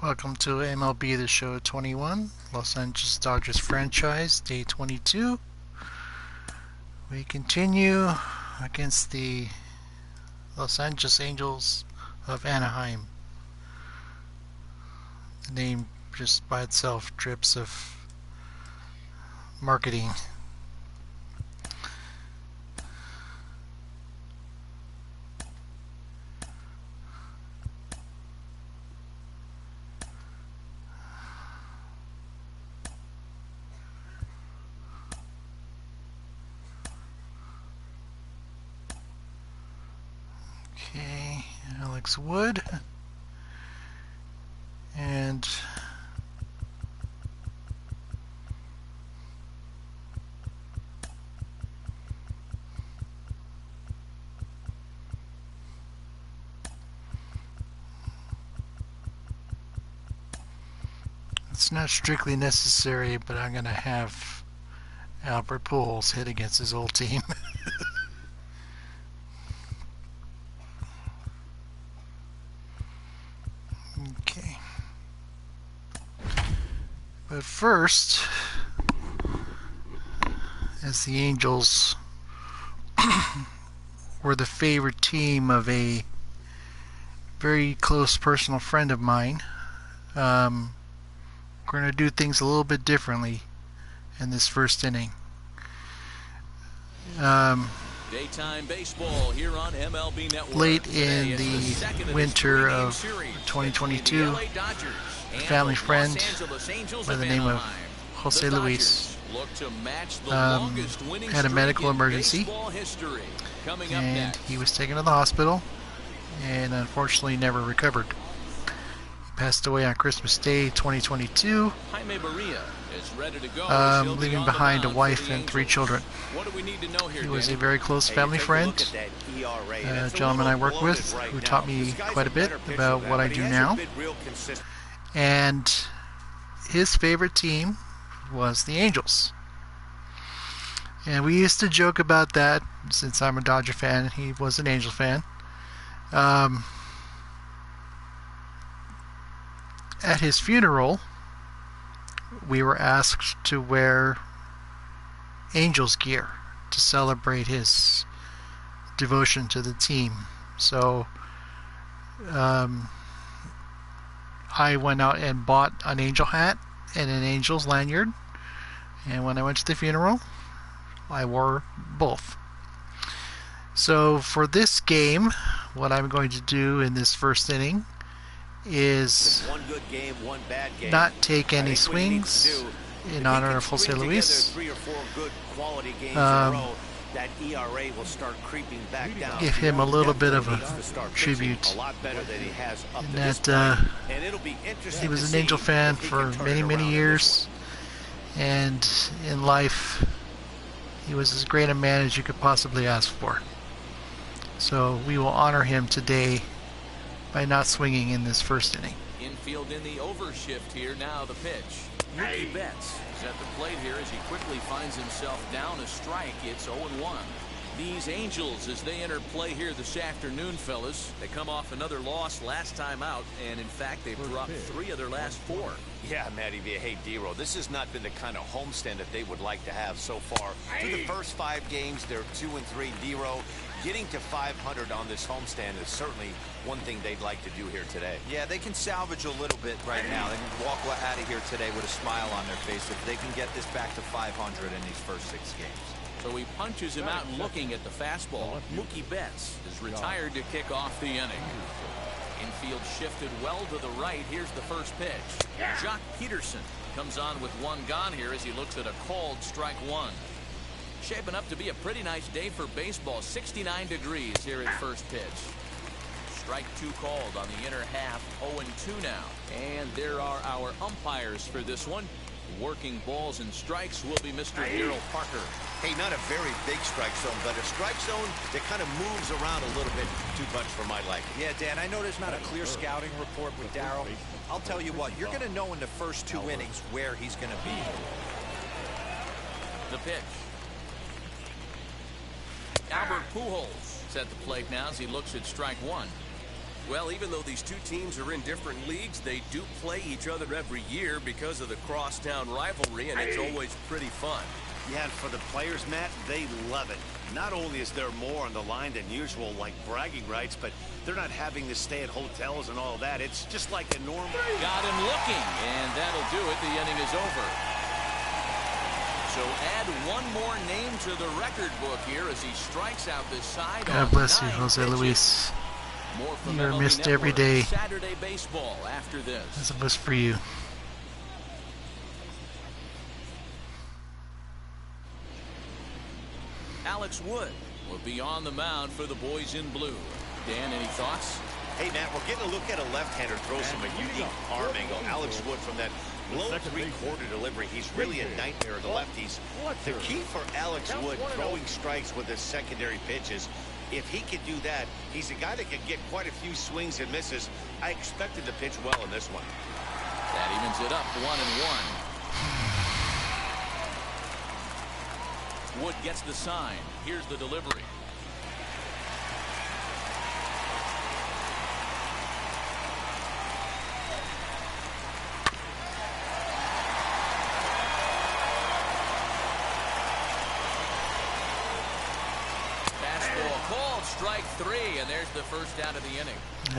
Welcome to MLB The Show 21, Los Angeles Dodgers franchise, day 22. We continue against the Los Angeles Angels of Anaheim. The name just by itself drips of marketing. Okay, Alex Wood. And it's not strictly necessary, but I'm going to have Albert Pujols hit against his old team. Okay. But first, as the Angels were the favorite team of a very close personal friend of mine, we're going to do things a little bit differently in this first inning. Daytime baseball here on MLB Network. Late in the winter of 2022, a family friend by the name of Jose Luis had a medical emergency, and he was taken to the hospital and unfortunately never recovered. He passed away on Christmas Day 2022, leaving behind a wife and 3 children. He was a very close family friend, a gentleman I work with who taught me quite a bit about what I do now. And his favorite team was the Angels. And we used to joke about that, since I'm a Dodger fan and he was an Angel fan. At his funeral, we were asked to wear Angels gear to celebrate his devotion to the team. So I went out and bought an Angel hat and an Angels lanyard, and when I went to the funeral, I wore both. So for this game, what I'm going to do in this first inning is one good game, one bad game. Not take any swings in honor of Jose Luis. 3 or 4 good quality games in a row, that ERA will start creeping back down. Give him a little bit of a tribute. A lot better than he has up to That this point. And it'll be interesting he was to an Angel see fan if he for can turn many, it many around. years, and in life he was as great a man as you could possibly ask for. So we will honor him today by not swinging in this first inning. Infield in the overshift here. Now the pitch. Mookie Betts is at the plate here as he quickly finds himself down a strike. It's 0-1. These Angels, as they enter play here this afternoon, fellas, they come off another loss last time out, and in fact they've dropped 3 of their last 4. Yeah, Matty V. Hey, D-Row, this has not been the kind of homestand that they would like to have so far. Through the first 5 games, they're 2-3. D-Row, getting to 500 on this homestand is certainly one thing they'd like to do here today. Yeah, they can salvage a little bit right now. They can walk out of here today with a smile on their face if they can get this back to 500 in these first 6 games. So he punches him out, looking at the fastball. Mookie Betts is retired to kick off the inning. Infield shifted well to the right. Here's the first pitch. Jock Peterson comes on with 1 gone here as he looks at a called strike 1. Shaping up to be a pretty nice day for baseball. 69 degrees here at first pitch. Strike 2 called on the inner half. 0-2 now. And there are our umpires for this one. Working balls and strikes will be Mr. Daryl Parker. Hey, not a very big strike zone, but a strike zone that kind of moves around a little bit too much for my liking. Yeah, Dan, I know there's not a clear scouting report with Darryl. I'll tell you what, you're going to know in the first 2 innings where he's going to be. The pitch. Albert Pujols is at the plate now as he looks at strike 1. Well, even though these two teams are in different leagues, they do play each other every year because of the crosstown rivalry, and it's always pretty fun. Yeah, and for the players, Matt, they love it. Not only is there more on the line than usual, like bragging rights, but they're not having to stay at hotels and all that. It's just like a normal... Got him looking, and that'll do it. The inning is over. So add one more name to the record book here as he strikes out this side. God bless you, Jose Luis. You're missed every day. Saturday baseball after this. This was for you. Alex Wood will be on the mound for the boys in blue. Dan, any thoughts? Hey, Matt, we're getting a look at a left-hander throws from a unique arm angle. Alex Wood from that low three-quarter delivery. He's really a nightmare of the lefties. The key for Alex Wood throwing strikes with his secondary pitches, if he can do that, he's a guy that can get quite a few swings and misses. I expected to pitch well in this one. That evens it up 1-1. Wood gets the sign. Here's the delivery. Fastball called, strike 3, and there's the first out of the inning.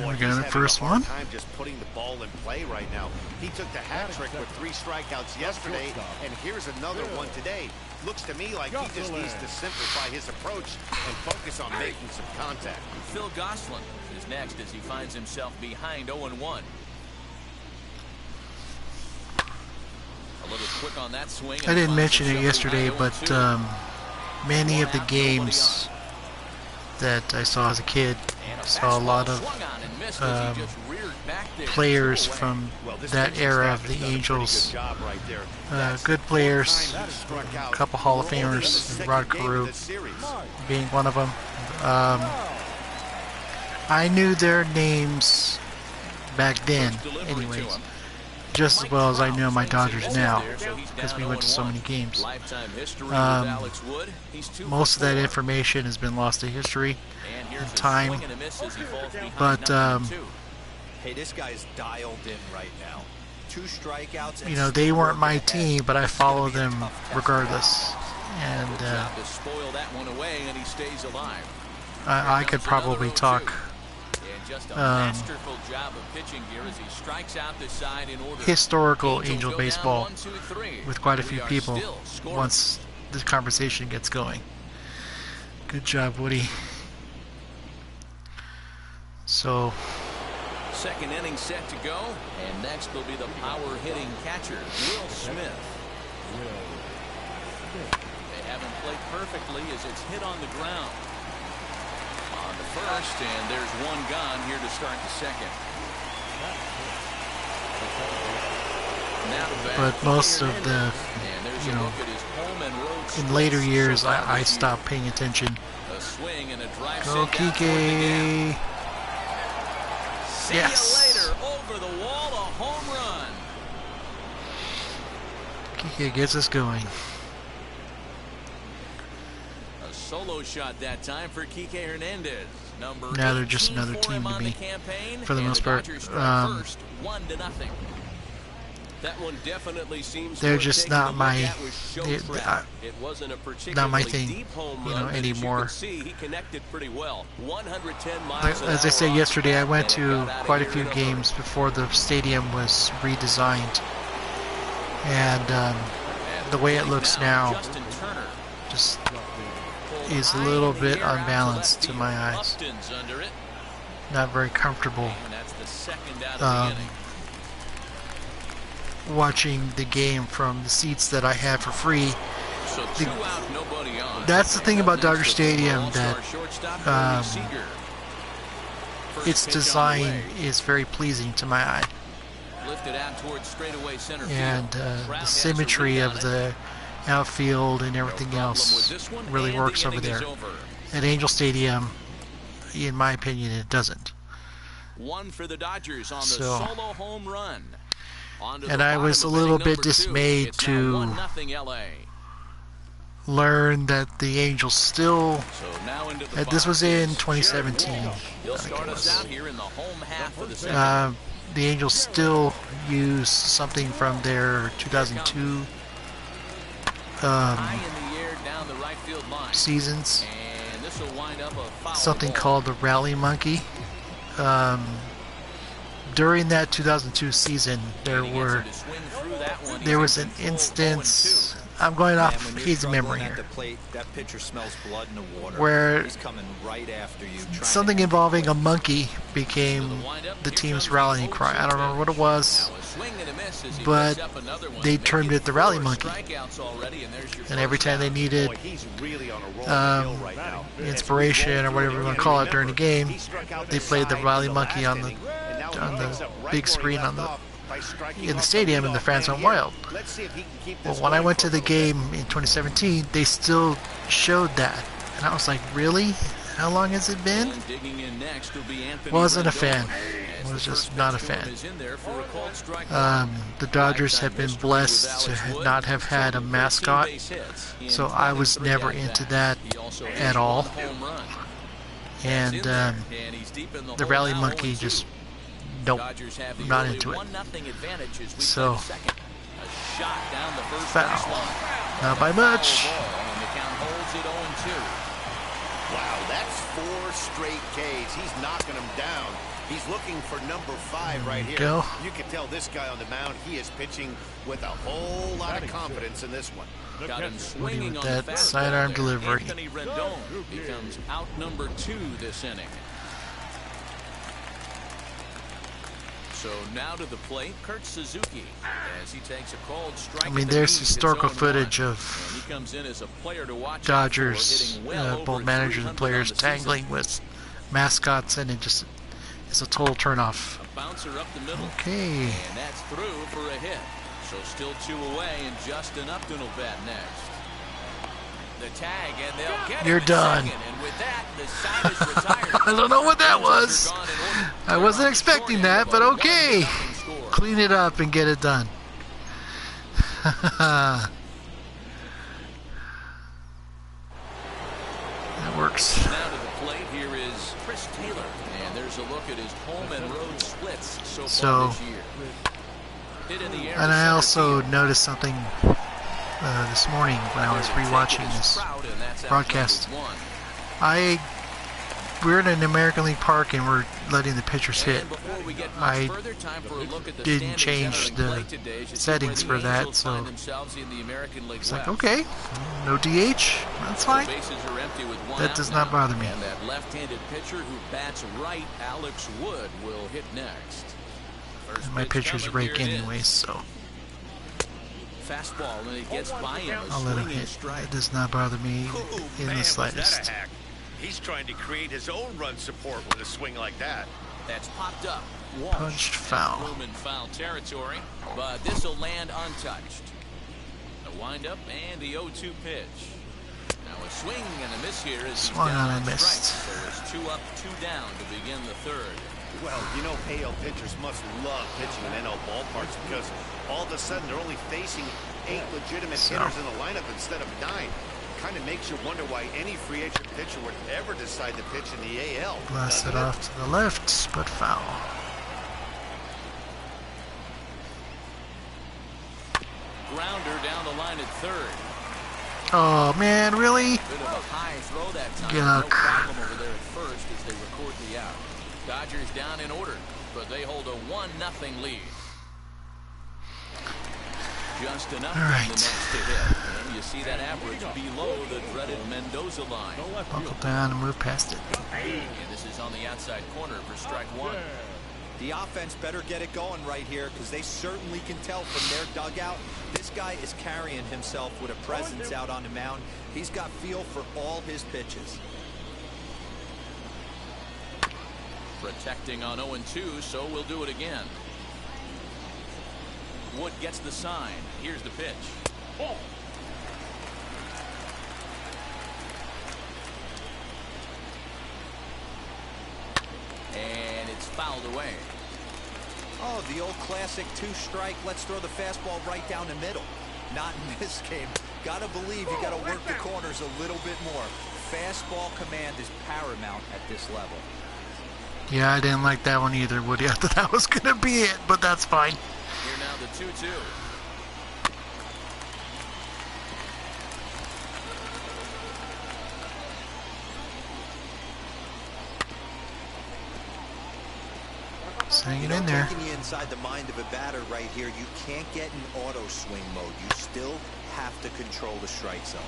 We got the first one. Time just putting the ball in play right now. He took the hat trick with 3 strikeouts yesterday, and here's another one today. Looks to me like he just needs to simplify his approach and focus on making some contact. Phil Gosselin is next as he finds himself behind 0-1. A little quick on that swing. I didn't mention it yesterday, but many of the games that I saw as a kid, saw a lot of players from that era of the Angels. Good players, a couple Hall of Famers, Rod Carew being one of them. I knew their names back then, anyways, just as well as I know my Dodgers now, because we went to so many games. Most of that information has been lost to history and time, but hey, this guy's dialed in right now. 2 strikeouts. You know, they weren't my team, but I follow them regardless, and I could probably talk historical Angel baseball with quite a few people once this conversation gets going. Good job, Woody. So second inning set to go, and next will be the power hitting catcher, Will Smith. They haven't played perfectly as it's hit on the ground. On the first, and there's one gone here to start the second. But most of the, you know, in later years, I stopped paying attention. Go Kike! Yes! Over the wall, a home run. Kike gets us going. A solo shot that time for Kike Hernandez. Now they're just another team to me, for the most part. That one definitely seems they're just not my, not my thing, you know, anymore. As I said yesterday, I went to quite a few games before the stadium was redesigned, and the way it looks now just is a little bit unbalanced to my eyes. Not very comfortable watching the game from the seats that I have for free. That's the thing about Dodger Stadium, that its design is very pleasing to my eye, and the symmetry of the outfield and everything else really works over there. At Angel Stadium, in my opinion, it doesn't. One for the Dodgers on the So, solo home run. and I was a little bit dismayed to learned that the Angels still, So now into the this was in box. 2017, He'll I think start it us was. out here in the home half of the second. The Angels still use something from their 2002 High in the air down the right field line. seasons, And this will wind up a foul something ball. called the Rally Monkey. During that 2002 season, there And he gets were him to swing through that one. there He's was in an control, instance. I'm going Man, off when you're hazy memory struggling at here, the plate, that pitcher smells blood in the water. where he's coming right after you. trying to something end the involving play. a monkey became the team's rallying cry. I don't remember what it was, Now a swing and a miss as he but picks up another one. they Make termed it the Rally 4 Monkey. strikeouts already, and there's your and every first time they out. needed Boy, he's really on a roll uphill right now. inspiration or whatever you want to call it during the game, they played the Rally Monkey on the big screen on the in the stadium, and the fans went wild. Well, when I went to the game in 2017, they still showed that, and I was like, really? How long has it been? And digging in next will be Anthony Wasn't a Rendon. fan. As Was the just first not a pitch to him fan. is in there for a called strike. The Dodgers have been blessed to not have had a mascot, so I was never into that at all. And the Rally Monkey just, nope, not into it. So, foul. Not by much. Wow, that's 4 straight Ks. He's knocking them down. He's looking for number 5 right here. Go. You can tell this guy on the mound, he is pitching with a whole lot of confidence in this one. Got him Woody swinging with on the that fastball sidearm there. delivery. Anthony Rendon becomes out number 2 this inning. So now to the plate, Kurt Suzuki, as he takes a called strike. I mean, at the there's knees, historical it's 0-1. footage And of he comes in as a player to watch out for, Dodgers, hitting well over both managers and 300 players on the season. tangling with mascots, and it just is a total turnoff. A bouncer up the middle. Okay. And that's through for a hit. So still 2 away, and Justin Upton will bat next. The tag, and they'll get You're him at done. second, and with that, the side is retired. I don't know what that Rangers was. are gone in order. I wasn't expecting that, but okay. Clean it up and get it done. That works. Now to the plate, here is Chris Taylor. And there's a look at his home and road splits so far this year. Hit in the air And to I center also field. noticed something this morning when I was rewatching this broadcast. We're in an American League park and we're letting the pitchers hit. I didn't change the settings for that, so it's like, okay, no DH, that's fine. That does not bother me. And that left-handed pitcher who bats right, Alex Wood, will hit next. First My pitch pitchers coming, rake here it is. anyways, so Fastball, and it gets by him. A I'll let him swinging hit. strike. That does not bother me Ooh, in man, the was that a slightest. hack. He's trying to create his own run support with a swing like that. That's popped up. Walsh. Punched foul. Room in foul territory, but this will land untouched. The windup and the 0-2 pitch. Now a swing and a miss here as he's Swung down on on and missed. strikes. So it's 2 up, 2 down to begin the third. Well, you know, AL pitchers must love pitching in NL ballparks because all of a sudden they're only facing 8 legitimate hitters in the lineup instead of 9. Kind of makes you wonder why any free agent pitcher would ever decide to pitch in the AL. Blasted off to the left, but foul. Grounder down the line at third. Oh man, really? Bit of a high throw that time. Yuck. No problem over there at first as they record the out. Dodgers down in order, but they hold a 1-0 lead. Just enough All right. the next to hit. And you see that average below the dreaded Mendoza line. Buckle down and move past it. And this is on the outside corner for strike 1. The offense better get it going right here because they certainly can tell from their dugout. This guy is carrying himself with a presence out on the mound. He's got feel for all his pitches. Protecting on 0-2, so we'll do it again. Wood gets the sign. Here's the pitch. And it's fouled away. Oh, the old classic 2-strike. Let's throw the fastball right down the middle. Not in this game. Gotta believe you gotta work the corners a little bit more. Fastball command is paramount at this level. Yeah, I didn't like that one either, Woody. I thought that was gonna be it, but that's fine. Here now the 2-2. Just hanging in there. Taking you inside the mind of a batter right here, you can't get in auto swing mode. You still have to control the strike zone.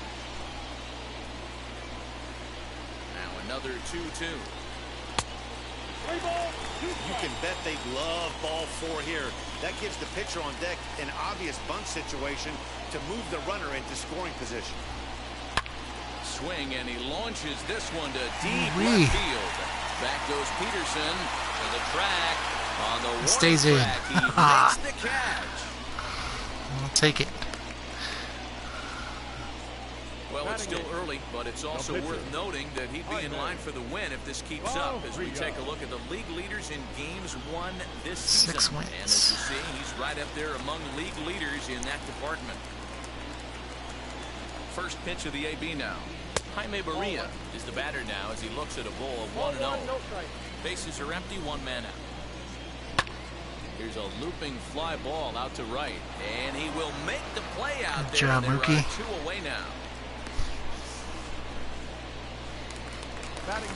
Now another 2-2. You can bet they love ball 4 here. That gives the pitcher on deck an obvious bunt situation to move the runner into scoring position. Swing, and he launches this one to deep left field. Back goes Peterson to the track. On the warning stays in. track, he makes the catch. I'll take it. Well, it's still early, but it's also worth noting that he'd be in line for the win if this keeps up, as we take a look at the league leaders in games won this season. 6 wins. And as you see, he's right up there among league leaders in that department. First pitch of the AB now. Jaime Barria is the batter now as he looks at a ball of 1-0. Bases are empty, 1 man out. Here's a looping fly ball out to right, and he will make the play out Good there. job, There Mookie. are 2 away now.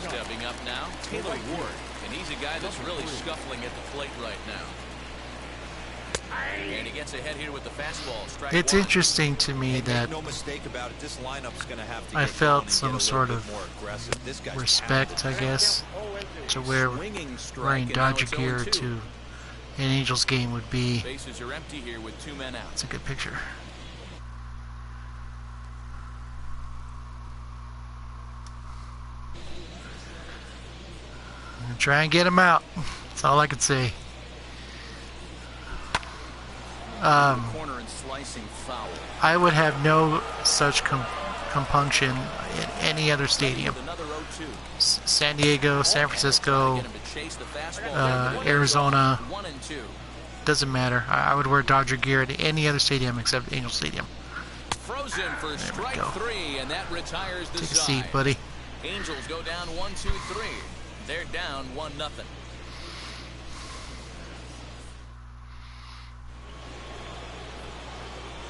Stepping up now, Taylor Ward, and he's a guy that's really scuffling at the plate right now. And he gets ahead here with the fastball. Strike It's 1. interesting to me that No mistake about it, this lineup's gonna have to I get felt going and some get a sort little of bit more aggressive. This guy's respect, I guess, to where Swinging strike, wearing and now Dodger it's gear 0-2. to an Angels game would be. Bases are empty here with 2 men out. It's a good picture. I'm gonna try and get him out. That's all I can say. Corner and slicing foul. I would have no such compunction in any other stadium. With another 0-2. San Diego, San Francisco, Get him to chase the fastball. Arizona, 1-2. doesn't matter. I would wear Dodger gear at any other stadium except Angel Stadium. Frozen for strike go. 3, and that retires the Take a side. seat, buddy. Angels go down 1-2-3. They're down 1-0.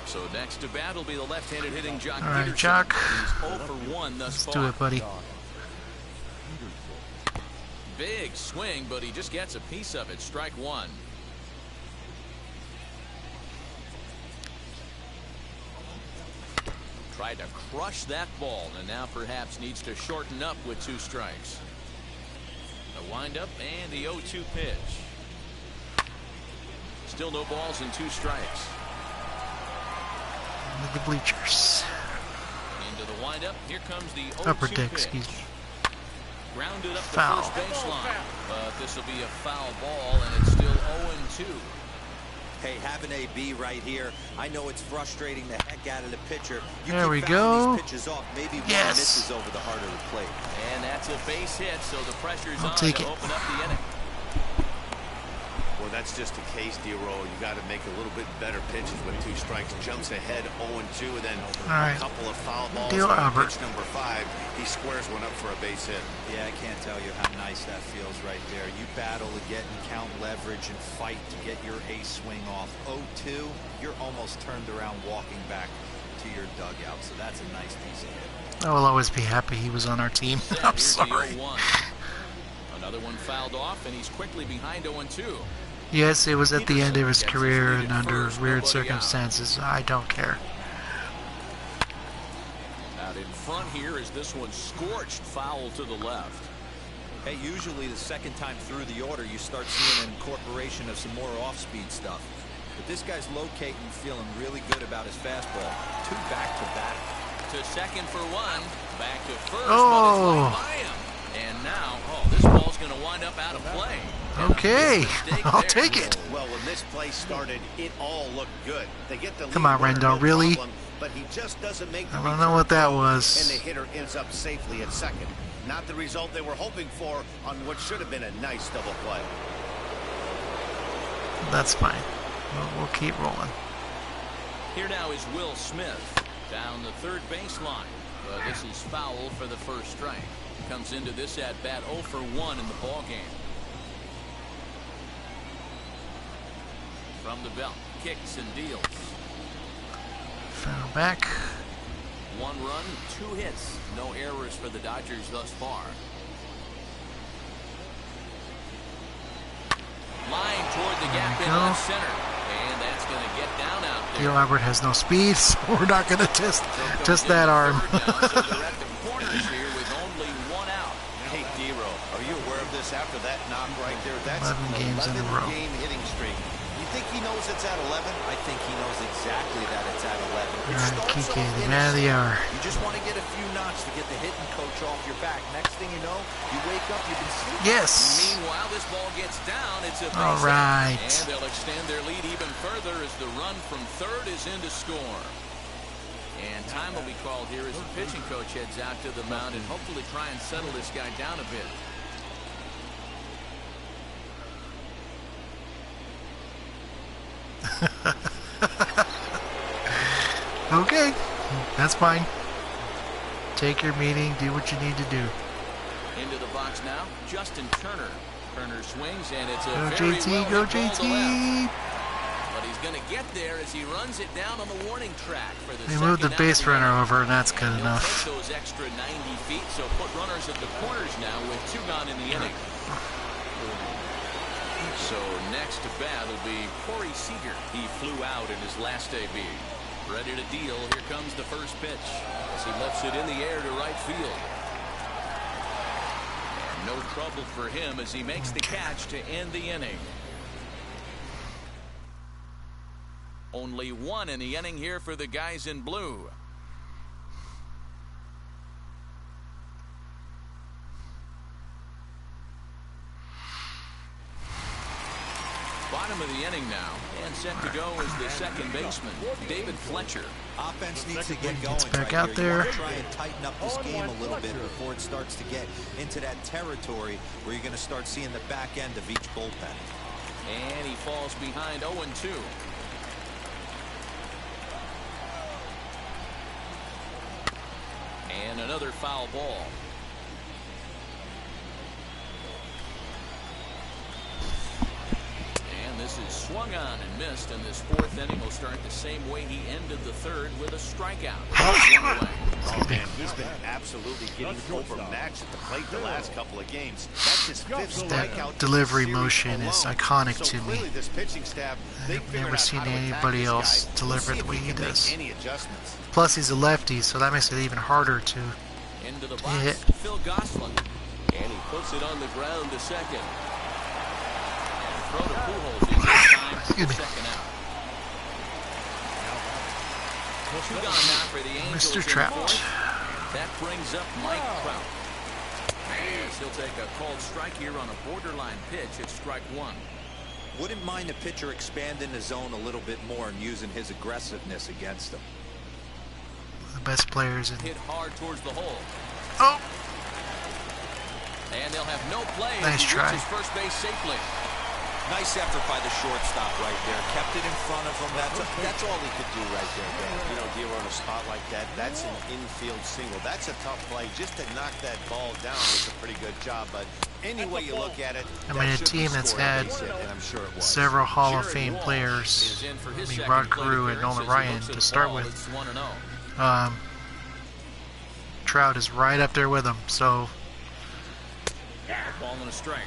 So next to bat will be the left-handed hitting Jock All right, Peterson. Jock. He's 0 for 1 thus Let's far. do it, buddy. Big swing, but he just gets a piece of it. Strike 1. Tried to crush that ball, and now perhaps needs to shorten up with 2 strikes. The windup and the 0-2 pitch. Still no balls and 2 strikes. Into the bleachers. Into the windup. Here comes the 0-2 Upper deck, pitch. excuse me. Grounded up the Foul. first baseline. But this will be a foul ball, and it's still 0-2. Hey, have an AB right here. I know it's frustrating the heck out of the pitcher. You There keep we fouling go. These pitches off. Maybe one Yes. misses over the heart of the plate. And that's a base hit, so the pressure's I'll on take to it. open up the inning. Well, that's just the case, D-Roll. You got to make a little bit better pitches with 2 strikes. Jumps ahead 0-2, and then All right. a couple of foul balls. Deal, on Albert. pitch number 5. He squares one up for a base hit. Yeah, I can't tell you how nice that feels right there. You battle to get and count leverage and fight to get your ace swing off. 0-2, you're almost turned around walking back to your dugout. So that's a nice piece of hit. I will always be happy he was on our team. I'm Here's sorry. the 0-1. Another one fouled off, and he's quickly behind 0-2. Yes, it was at the end of his Peterson career gets and under first, weird nobody out. circumstances. I don't care. Out in front here is this one scorched foul to the left. Hey, usually the second time through the order, you start seeing an incorporation of some more off-speed stuff. But this guy's locating, feeling really good about his fastball. 2 back-to-back. To second for 1. Back to first, Oh. but it's right by him. And now, this ball's going to wind up out of play. And a Okay, mistake I'll there. take it. Well, when this play started, it all looked good. They get the lead Come on, runner, Rendon, no really? problem, but he just doesn't make the I don't return know what that throw, was. and the hitter ends up safely at second. Not the result they were hoping for on what should have been a nice double play. That's fine. We'll keep rolling. Here now is Will Smith. Down the third baseline. This is foul for the first strike. Comes into this at bat 0 for 1 in the ball game. From the belt, kicks and deals. Foul back. 1 run, 2 hits, no errors for the Dodgers thus far. Line toward the gap in left center, and that's going to get down out there. Gil Albert has no speed, so we're not going to test that arm. So they're at the corners here with only 1 out. Hey, D-Row, are you aware of this after that knock right there? That's 11 an games in a row. 11-game hitting streak. You think he knows it's at 11? I think he knows exactly that it's at 11. All right, Kike, the man of the hour. You just want to get a few knocks to get the hitting coach off your back. Next thing you know, you wake up, you've been sleeping. Yes. Meanwhile, this ball gets down. It's a base All hit, right. and they'll extend their lead even further as the run from third is in to score. And time will be called here as the pitching coach heads out to the mound and hopefully try and settle this guy down a bit. Okay, that's fine. Take your meeting, do what you need to do. Into the box now, Justin Turner. Turner swings, and it's a Go very JT, well go hit ball to JT. left. But he's going to get there as he runs it down on the warning track for the They moved the second out base of the runner inning. over, and that's good He'll enough. take those extra 90 feet, so put runners at the corners now with 2 gone in the inning. So next to bat will be Corey Seager. He flew out in his last debut. Ready to deal. Here comes the first pitch as he lifts it in the air to right field. And no trouble for him as he makes the catch to end the inning. Only 1 in the inning here for the guys in blue. Bottom of the inning now, and set to go is the second baseman, David Fletcher. Offense needs to get going back right out here. there. You want to try and tighten up this game a little bit before it starts to get into that territory where you're going to start seeing the back end of each bullpen. And he falls behind 0-2. And another foul ball. And this is swung on and missed, and this 4th inning will start the same way he ended the 3rd with a strikeout. One away. Oh, man, he's been absolutely getting overmatched at the plate the last couple of games. That's his 5th That strikeout. delivery in the series motion is alone. iconic So to me. clearly this pitching staff, they've I've figured never out seen how to attack anybody this else guy. deliver We'll the way see he if can make does. any adjustments. Plus, he's a lefty, so that makes it even harder to Into the hit. box, Phil Gosselin. And he puts it on the ground to second. And throw to Pujols is in time for the second out. 2 gone now for the Angels. Mr. in the Trout. 4th. That brings up Mike Trout. As he'll take a called strike here on a borderline pitch at strike 1. Wouldn't mind the pitcher expanding the zone a little bit more and using his aggressiveness against him. The best players in. Hit hard towards the hole. Oh, And they'll have no play Nice as he try. reaches first base safely. Nice effort by the shortstop right there. Kept it in front of him. That's all he could do right there, Dan. You know, Dero, on a spot like that, that's an infield single. That's a tough play. Just to knock that ball down was a pretty good job. But any way you look at it, I mean, a that should be team that's scored a had base hit, and I'm sure it was. several Hall of Jared Fame Walsh players. is in for his I mean, second Rod plate Carew and appearance Nolan as he Ryan looks at to the start ball. with. It's 1-0. Trout is right up there with him, so Ball and a strike.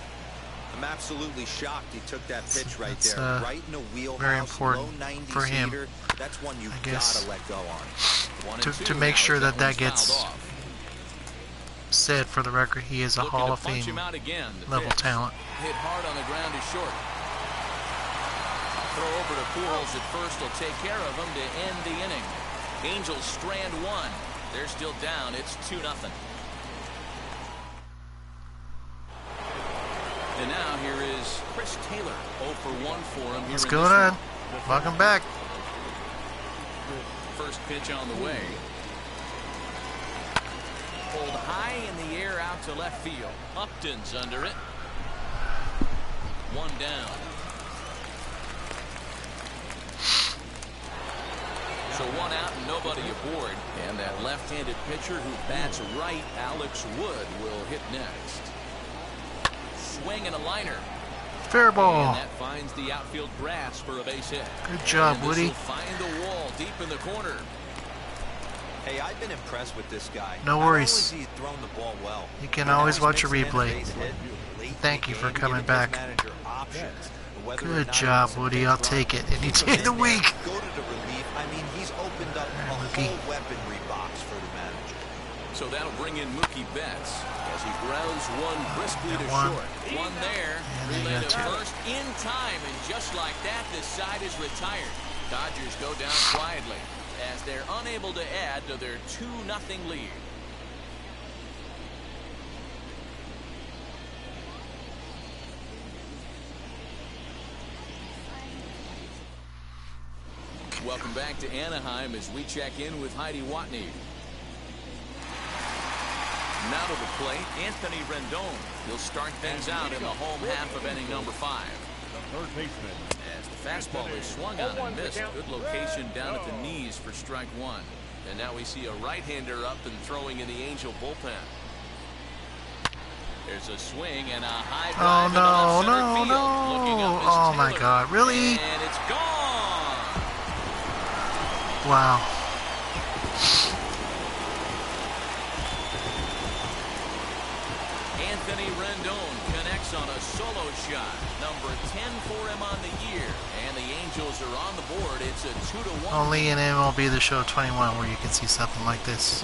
I'm absolutely shocked he took that pitch right That's, there. Right in the wheelhouse. very important low 90s for him, heater. That's one you I guess, gotta let go on. 1-2 to make now sure as that one's gets fouled off. said for the record, he is a Looking Hall to of punch Fame him out again. The level pitch. talent. Hit hard on the ground is short. Throw over to Pujols at first will take care of him to end the inning. Angels strand 1. They're still down. It's 2-0. And now here is Chris Taylor. 0 for 1 for him here. What's in going this on? Welcome back. one. First pitch on the way. Pulled high in the air out to left field. Upton's under it. 1 down. So one out and nobody aboard. And that left-handed pitcher who bats right, Alex Wood, will hit next. Swing and a liner. Fair ball. And that finds the outfield grass for a base hit. Good job, and Woody. Find the wall deep in the corner. Hey, I've been impressed with this guy. No worries. Not only has he thrown the ball well, You can always watch a makes an replay. base hit late Thank in you the for game, coming giving back. his manager options. Whether or Good not job, it's a Woody. big I'll run, take it any day of the and week. Go to the relief. I mean, he's opened up a Mookie. whole weaponry box for the manager. So that'll bring in Mookie Betts as he grounds one briskly to One. short. One there. And they Relay got to two. first in time, and just like that, this side is retired. Dodgers go down quietly as they're unable to add to their 2-0 lead. Welcome back to Anaheim as we check in with Heidi Watney. Now to the plate, Anthony Rendon. He'll start things out in the home half of inning number 5. As the fastball is swung on and missed. Good location down at the knees for strike 1. And now we see a right-hander up and throwing in the Angel bullpen. There's a swing and a high drive into left center field. Looking up is Oh my Taylor. God, really? And it's gone. Wow. Anthony Rendon connects on a solo shot. Number 10 for him on the year. And the Angels are on the board. It's a 2-1. Only in MLB The Show 21 where you can see something like this.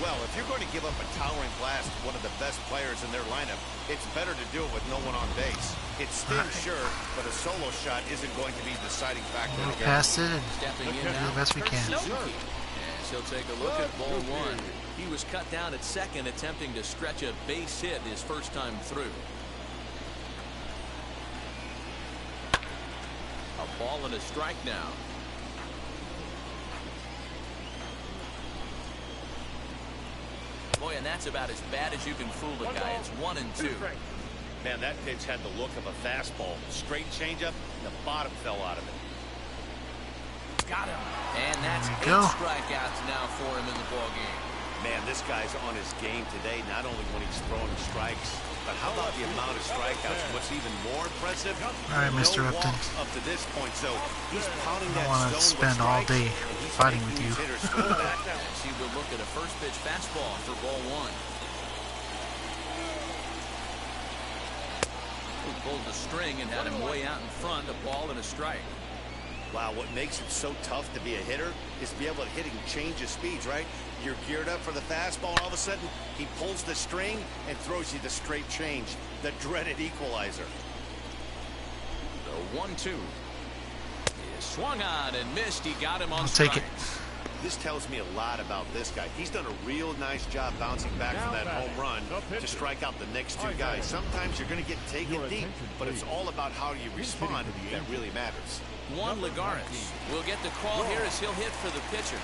Well, if you're going to give up a towering blast to one of the best players in their lineup, it's better to do it with no one on base. It stings, sure, but a solo shot isn't going to be the deciding factor. We'll pass it and Stepping in do now, the best we can. Suzuki. And he'll take a look at ball 1. He was cut down at second, attempting to stretch a base hit his first time through. A ball and a strike now. Boy, and that's about as bad as you can fool a guy. It's 1-2. Man, that pitch had the look of a fastball. Straight changeup, the bottom fell out of it. Got him. And that's 8 go. strikeouts now for him in the ballgame. Man, this guy's on his game today, not only when he's throwing strikes, but how about the amount of strikeouts? What's even more impressive, All right, Mr. no Upton. walks up to this point, so he's pounding I that want to stone spend with all strikes, day and he's fighting making with you. these hitters feel that. As he will look at a first pitch fastball for ball 1. Who pulled the string and had him way out in front, a ball and a strike. Wow, what makes it so tough to be a hitter is to be able to hit and change his speeds, right? You're geared up for the fastball, and all of a sudden, he pulls the string and throws you the straight change, the dreaded equalizer. The 1-2. He swung on and missed. He got him on I'll take strikes. it. This tells me a lot about this guy. He's done a real nice job bouncing back from that home run to strike out the next 2 guys. Sometimes you're going to get taken deep, but it's all about how you respond that really matters. Juan Lagares will get the call here as he'll hit for the pitcher.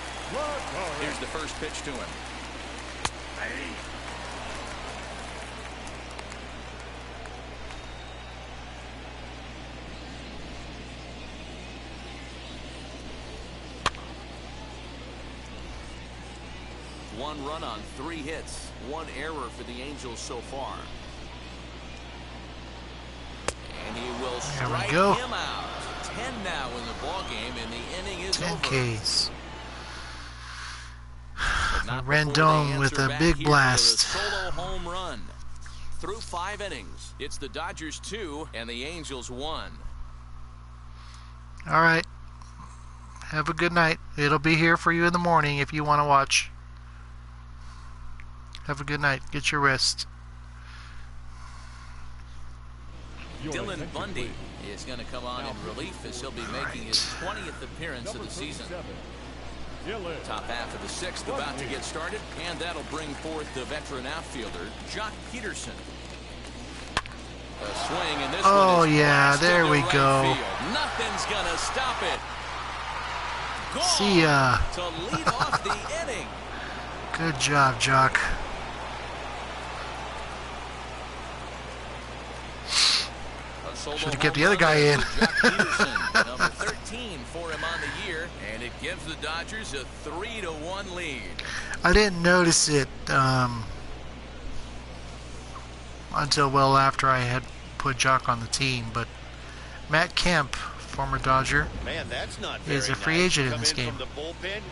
Here's the first pitch to him. One run on 3 hits, 1 error for the Angels so far. And he will strike go. him out. 10 now in the ball game, and the inning is 10 over. Ks. But not before Rendon they with answer a back big here blast. with a solo home run. Through 5 innings, it's the Dodgers 2 and the Angels 1. All right. Have a good night. It'll be here for you in the morning if you want to watch. Have a good night. Get your rest. Dylan Bundy is going to come on in relief as he'll be making his 20th appearance of the season. Top half of the 6th about to get started, and that'll bring forth the veteran outfielder, Jock Peterson. A swing, and this one is yeah, blasted there to we right go. field. Nothing's going to stop it. Gone See ya. to lead off the inning. Good job, Jock. Should Should've kept the other guy in. 16 for him on the year, and it gives the Dodgers a 3-1 lead. I didn't notice it until well after I had put Jock on the team, but Matt Kemp, former Dodger, Man, that's not is a free nice. agent in this game.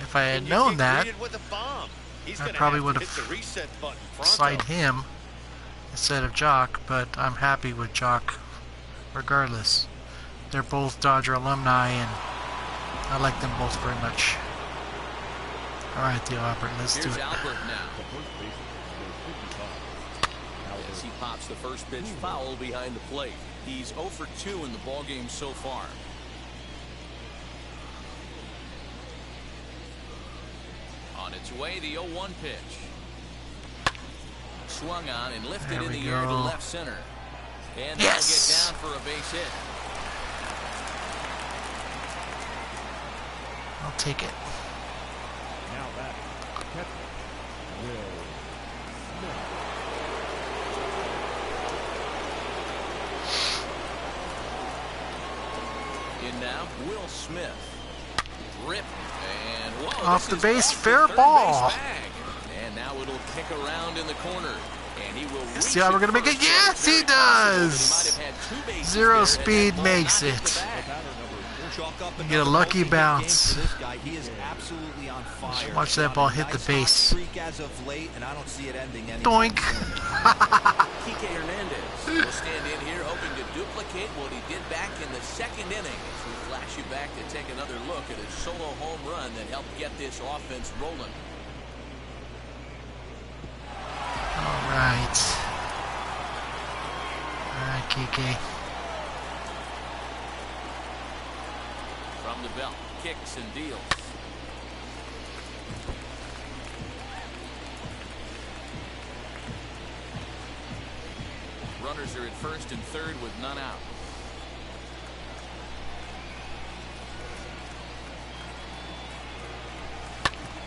If I had known that, I probably would have signed him instead of Jock, but I'm happy with Jock regardless. They're both Dodger alumni, and I like them both very much. Alright, Theo Albert, let's do it. Albert now. As he pops the first pitch foul behind the plate. He's 0 for 2 in the ballgame so far. On its way, the 0-1 pitch. Swung on and lifted in the air to left center. And they'll get down for a base hit. I'll take it. Now back, catcher, Will Smith. In now, Will Smith. Rip and whoa, off the base, fair ball. And now it'll kick around in the corner. And he will Is Theo Albert gonna make it? Yes, he does. Zero speed makes it. You get a lucky bounce. Just watch that ball hit the base. Doink. Kike Hernandez will stand in here hoping to duplicate what he did back in the second inning. As we flash you back to take another look at his solo home run that helped get this offense rolling. Alright. Alright, Kike. From the belt, kicks and deals. Runners are at first and third with none out.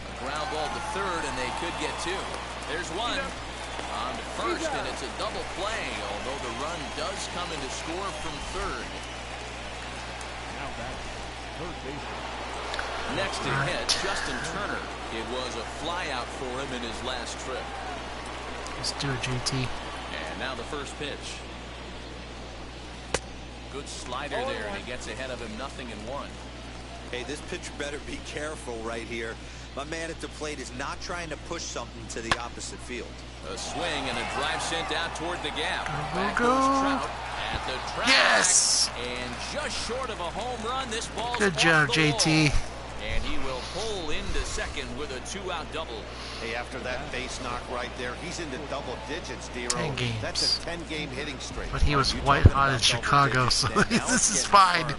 A ground ball to third, and they could get two. There's one. On to first, and it's a double play, although the run does come in to score from third. Now back, third baseman. Next to hit, Justin Turner. It was a flyout for him in his last trip. Let's do it, JT. And now the first pitch. Good slider there, and he gets ahead of him 0-1. Hey, this pitcher better be careful right here. My man at the plate is not trying to push something to the opposite field. A swing and a drive sent out toward the gap. Back Go. goes Trout at the track. Yes! And just short of a home run, this ball's Good off job, the JT. wall. And he will pull into second with a 2-out double. Hey, after that base knock right there, he's into double digits, Dero. 10 games. That's a 10-game hitting streak. But he was white hot in Chicago, so this is fine.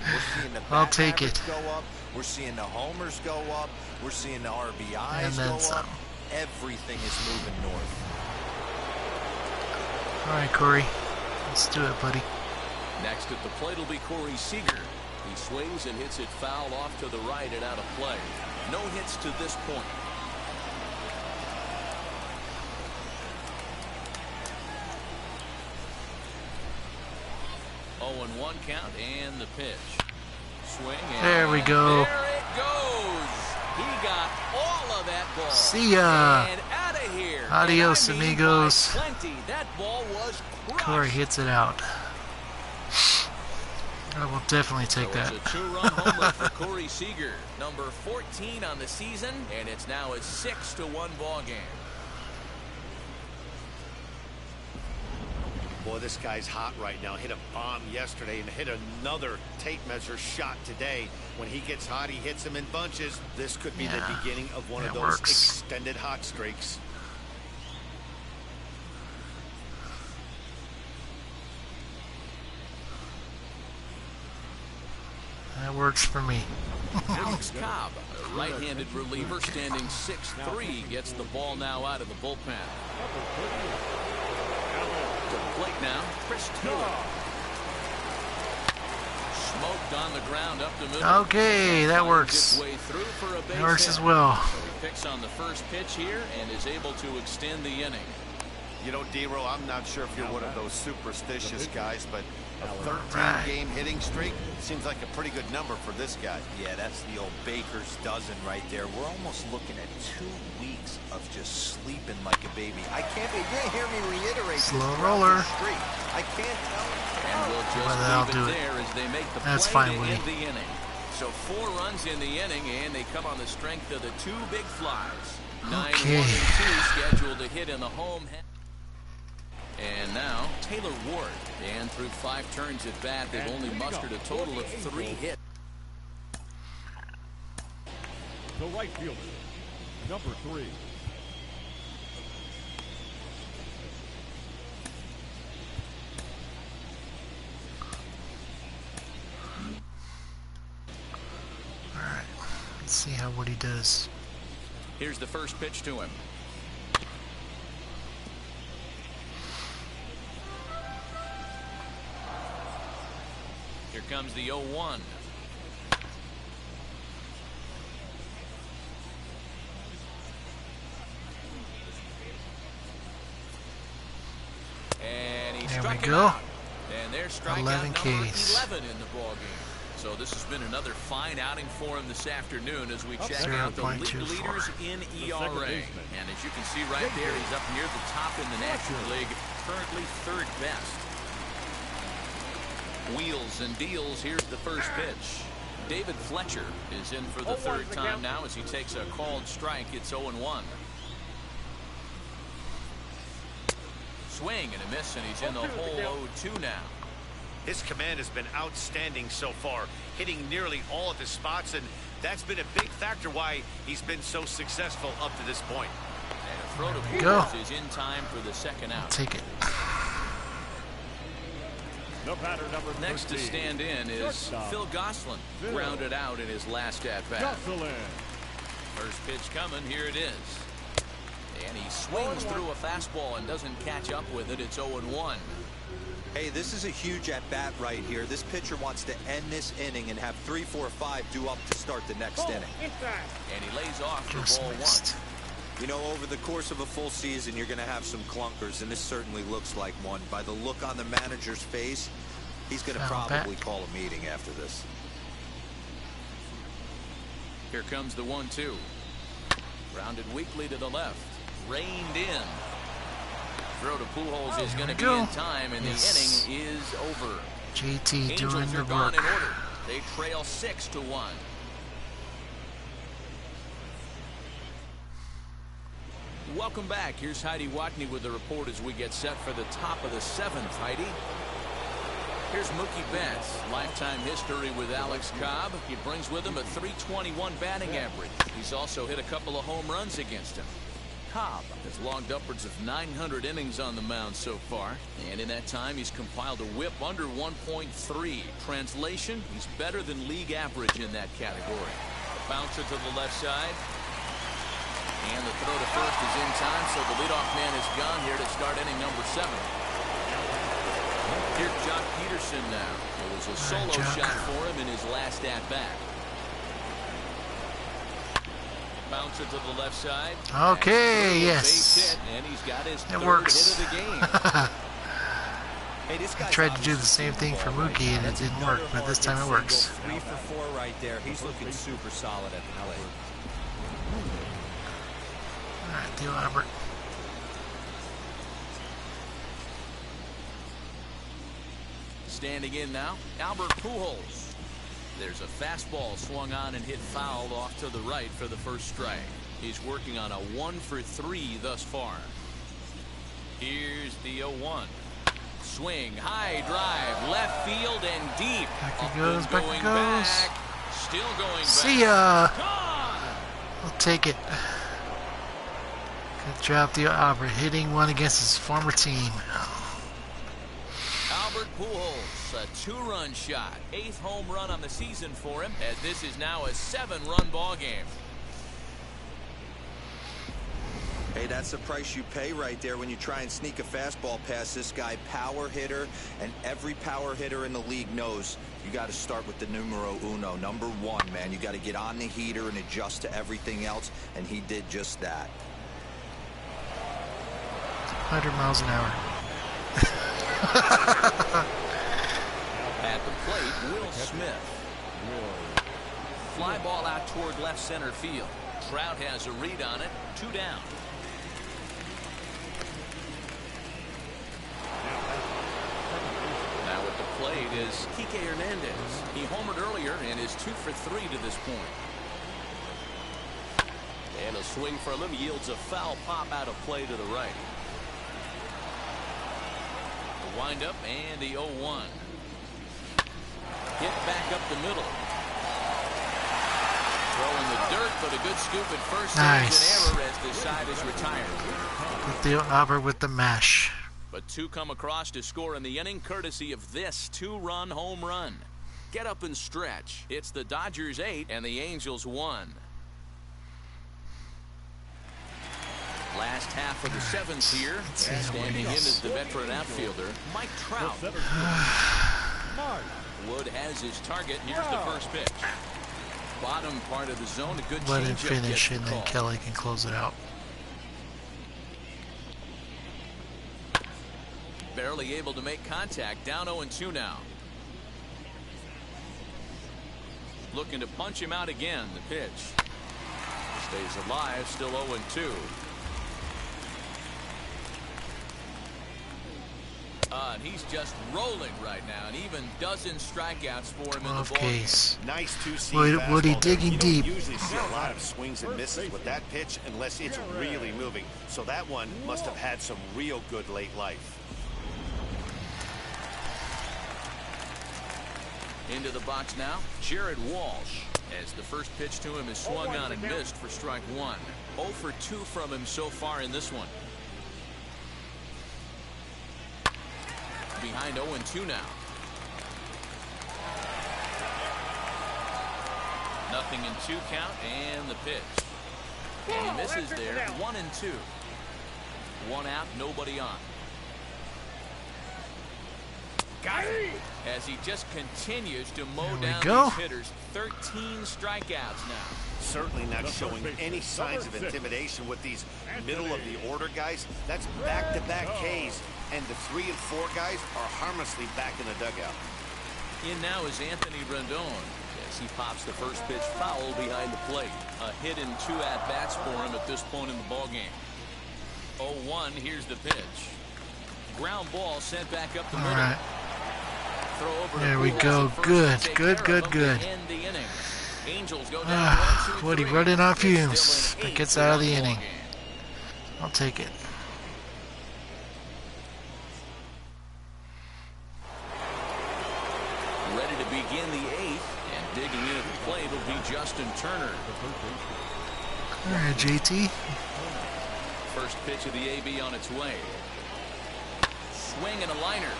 I'll take it. Go up. We're seeing the homers go up. We're seeing the RBIs And then go some. up. Everything is moving north. Alright, Corey. Let's do it, buddy. Next at the plate will be Corey Seager. He swings and hits it foul off to the right and out of play. No hits to this point. Oh, and 1 count and the pitch. Swing and There we go. there it goes. He got all of that ball. See ya. And out of here. Adios, And I mean amigos. by plenty. That ball was crushed. Corey hits it out. I will definitely take So that. it's a 2-run homer for Corey Seager, number 14 on the season, and it's now a 6-1 ball game. Boy, this guy's hot right now. Hit a bomb yesterday and hit another tape measure shot today. When he gets hot, he hits them in bunches. This could be the beginning of one of that those works. extended hot streaks. That works for me. Alex Cobb, a right-handed reliever standing 6'3", gets the ball now out of the bullpen. To the plate now, Chris Taylor. Smoked on the ground up the middle. Okay, that Finds works. its way through for a base That works hit. as well. So he picks on the first pitch here and is able to extend the inning. You know, D-Row, I'm not sure if you're one of those superstitious guys, but A 13-game hitting streak seems like a pretty good number for this guy. Yeah, that's the old baker's dozen right there. We're almost looking at 2 weeks of just sleeping like a baby. I can't be. You're gonna hear me reiterate. Slow roller. Streak. I can't tell. And we'll just I'll leave do it it. there as they make the That's play fine, to Woody. end the inning. So 4 runs in the inning, and they come on the strength of the 2 big flies. 9, 1, and 2 scheduled to hit in the home. And now Taylor Ward, and through 5 turns at bat, they've only mustered a total of 3 hits. The right fielder, number 3. All right, let's see how Woody does. Here's the first pitch to him. Here comes the 0-1. And he struck him out. And there's strikeout 11 number Ks. 11 in the ballgame. So this has been another fine outing for him this afternoon as we check out the league 0.24. leaders in ERA. And as you can see right there, he's up near the top in the National League, currently 3rd best. Wheels and deals. Here's the first pitch. David Fletcher is in for the 3rd time now as he takes a called strike. It's 0-1. Swing and a miss, and he's in the hole 0-2 now. His command has been outstanding so far, hitting nearly all of his spots, and that's been a big factor why he's been so successful up to this point. And a throw to Go. Pujols is in time for the 2nd out. Take it. The batter, number 13. Next to stand in is Shortstop. Phil Gosselin, Phil. grounded out in his last at-bat. Jocelyn. First pitch coming, here it is. And he swings through a fastball and doesn't catch up with it. It's 0-1. Hey, this is a huge at-bat right here. This pitcher wants to end this inning and have 3, 4, 5 due up to start the next inning. And he lays off for Just ball 1. missed. You know, over the course of a full season, you're going to have some clunkers, and this certainly looks like one. By the look on the manager's face, he's going to Foul probably back. call a meeting after this. Here comes the 1-2. Grounded weakly to the left. Reined in. Throw to Pujols is going to be go. in time, and Yes. the inning is over. JT Angels doing are the gone work. in order. They trail 6-1. Welcome back. Here's Heidi Watney with the report as we get set for the top of the 7th. Heidi. Here's Mookie Betts. Lifetime history with Alex Cobb. He brings with him a .321 batting average. He's also hit a couple of home runs against him. Cobb has logged upwards of 900 innings on the mound so far, and in that time he's compiled a whip under 1.3. Translation, he's better than league average in that category. Bouncer to the left side, and the throw to first is in time, so the leadoff man is gone here to start inning number 7. Here's Jock Peterson now. It was a solo Jock. shot for him in his last at-bat. Bouncer to the left side. Okay, Base yes. hit, and he's got his It 3rd works. hit of the game. Hey, this I guy's tried to do the obviously same thing for ball right Mookie, now. and it That's didn't another work, but this hard time it hit works. single. 3 for 4 right there. He's looking super solid at the plate. All right, Theo Albert. Standing in now, Albert Pujols. There's a fastball swung on and hit foul off to the right for the first strike. He's working on a 1 for 3 thus far. Here's the 0-1. Swing, high drive, left field and deep. Back he Up goes, and back he going goes. back. Still going See back. ya. Gone. I'll take it. Good job, Theo Albert, hitting one against his former team. Albert Pujols, a 2-run shot. 8th home run on the season for him, as this is now a 7-run ball game. Hey, that's the price you pay right there when you try and sneak a fastball past this guy. Power hitter, and every power hitter in the league knows you got to start with the numero uno, number 1, man. You got to get on the heater and adjust to everything else, and he did just that. 100 miles an hour. At the plate, Will Smith. Fly ball out toward left center field. Trout has a read on it. 2 down. Now at the plate is Kike Hernandez. He homered earlier and is 2 for 3 to this point. And a swing from him yields a foul pop out of play to the right. The windup and the 0-1. Hit back up the middle. Throwing the dirt, but a good scoop at first. Nice. An error as the side is retired. Theo Albert with the mash. But 2 come across to score in the inning, courtesy of this 2-run home run. Get up and stretch. It's the Dodgers 8 and the Angels 1. Last half of the 7th here. Standing in is the veteran outfielder, Mike Trout. Wood has his target. Here's the first pitch. Bottom part of the zone. A good Let him changeup finish, gets and the then call. Kelly can close it out. Barely able to make contact. Down 0-2 now. Looking to punch him out again. The pitch. Stays alive. Still 0-2. And he's just rolling right now, and even dozen strikeouts for him in the ball game. Case. Nice 2-seam Woody fastball. digging You deep. don't usually see a lot of swings and misses with that pitch unless it's really moving. So that one must have had some real good late life. Into the box now, Jared Walsh. As the first pitch to him is swung on and missed for strike 1. 0 for 2 from him so far in this one. Behind 0-2 now. Nothing in 2 count, and the pitch. And he misses there. 1-2. 1 out, nobody on. As he just continues to mow down these hitters. 13 strikeouts now. Certainly not showing any signs of intimidation with these middle of the order guys. That's back-to-back Ks, and the 3 and 4 guys are harmlessly back in the dugout. In now is Anthony Rendon as he pops the first pitch foul behind the plate. A hit in 2 at-bats for him at this point in the ballgame. 0-1, here's the pitch. Ground ball sent back up the middle. All right. Throw over There we go. Good. Angels go down 1-2-3. Woody running on fumes. That gets out of the inning. I'll take it. Ready to begin the 8th, and digging in at the plate will be Justin Turner. All right, JT. First pitch of the AB on its way. Swing and a liner.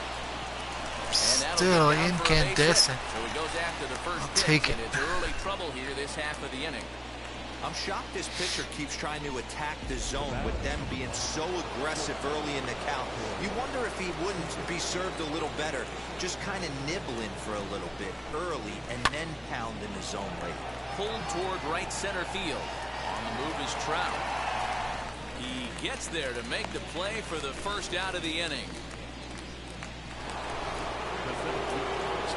Still incandescent. So he goes after the first I'll pitch, take it. and it's early trouble here this half of the inning. I'm shocked this pitcher keeps trying to attack the zone with them being so aggressive early in the count. You wonder if he wouldn't be served a little better, just kind of nibbling for a little bit early and then pound in the zone late. Pulled toward right center field. On the move is Trout. He gets there to make the play for the first out of the inning.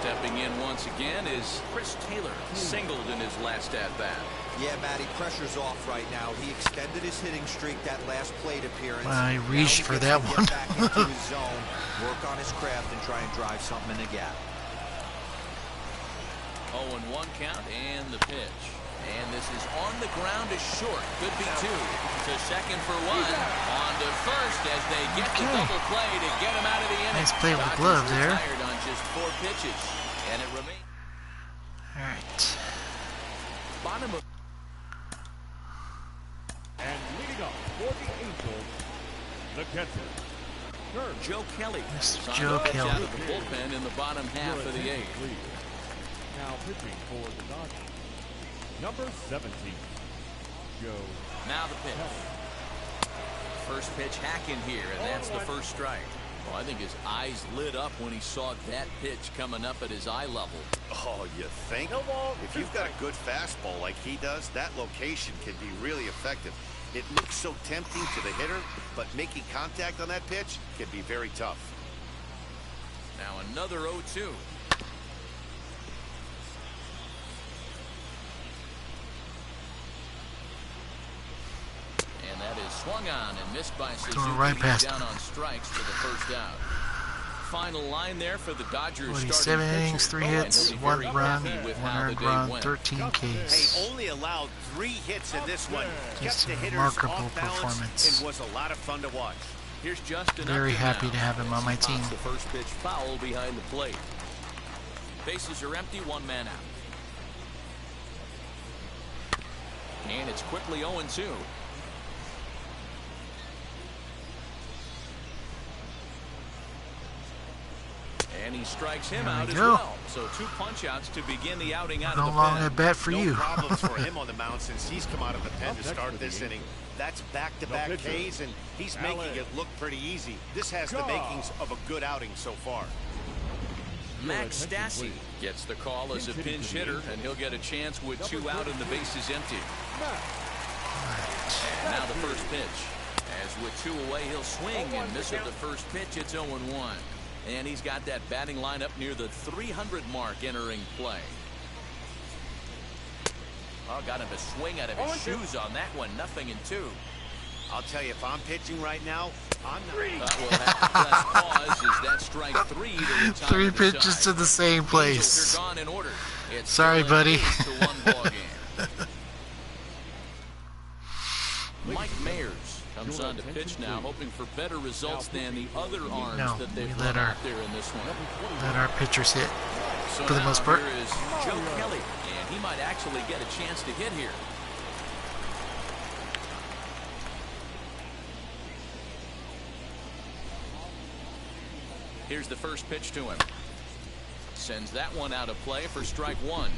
Stepping in once again is Chris Taylor, singled in his last at-bat. Yeah, Matty, pressure's off right now. He extended his hitting streak that last plate appearance. I reached for that one. Get back into his zone, work on his craft, and try and drive something in the gap. 0-1 count and the pitch. And this is on the ground is short. Could be 2. To second for 1. On to first as they get the double play to get him out of the inning. Nice play with the glove there. Retired on just 4 pitches. And it remains. All right. Bottom of. And leading up for the Angels, the catcher, Joe Kelly. Mr. is on Joe the pitch Kelly. out of the bullpen in the bottom half of the 8th. now pitching for the Dodgers, number 17, Joe. Now the pitch. First pitch hacking here, and that's the first strike. Well, I think his eyes lit up when he saw that pitch coming up at his eye level. Oh, you think? If you've got a good fastball like he does, that location can be really effective. It looks so tempting to the hitter, but making contact on that pitch can be very tough. Now another 0-2. swung on and missed by Suzuki. Throwing right past down on strikes for the first out. Final line there for the Dodgers. 47 innings, 3 hits, 1 run, 1 earned run, 13 Ks. Hey, only allowed 3 hits in this one. Just Kept the a hitters remarkable off balance performance. and was a lot of fun to watch. Here's Justin. Very happy to have him on my team. The first pitch foul behind the plate. Bases are empty, 1 man out. And it's quickly 0-2. And he strikes him out as well. So 2 punch-outs to begin the outing out of How the long pen. at bat for you? No problems for him on the mound since he's come out of the pen to start this inning. That's back-to-back Ks, and he's making it look pretty easy. This has the makings of a good outing so far. Max Stassi gets the call as a pinch hitter, and he'll get a chance with 2 out and the bases empty. And now the first pitch. As with 2 away, he'll swing and miss at the first pitch. It's 0-1. And he's got that batting line up near the 300 mark entering play. Oh, got him to swing out of his shoes on that one. 0-2. I'll tell you, if I'm pitching right now, I'm not. We'll have to press pause as that strike 3 to retire 3 the pitches side. to the same place. Angels are gone in order. It's Sorry, still an buddy. 8-1 ball game. Mike Mayers comes on to pitch now, hoping for better results than the other arms No, that they've we let run our- out there in this one. Let our pitchers hit So for the now most part. here is Joe Kelly, and he might actually get a chance to hit here. Here's the first pitch to him. Sends that one out of play for strike 1.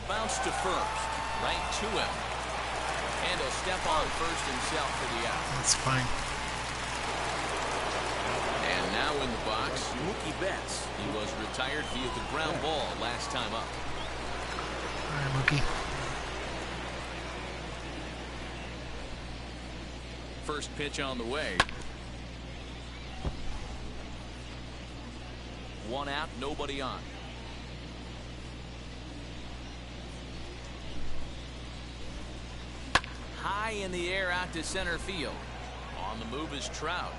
Bounce to first, right to him. And he'll step on first himself for the out. That's fine. And now in the box, Mookie Betts. He was retired via the ground ball last time up. All right, Mookie. First pitch on the way. 1 out, nobody on. High in the air out to center field. On the move is Trout.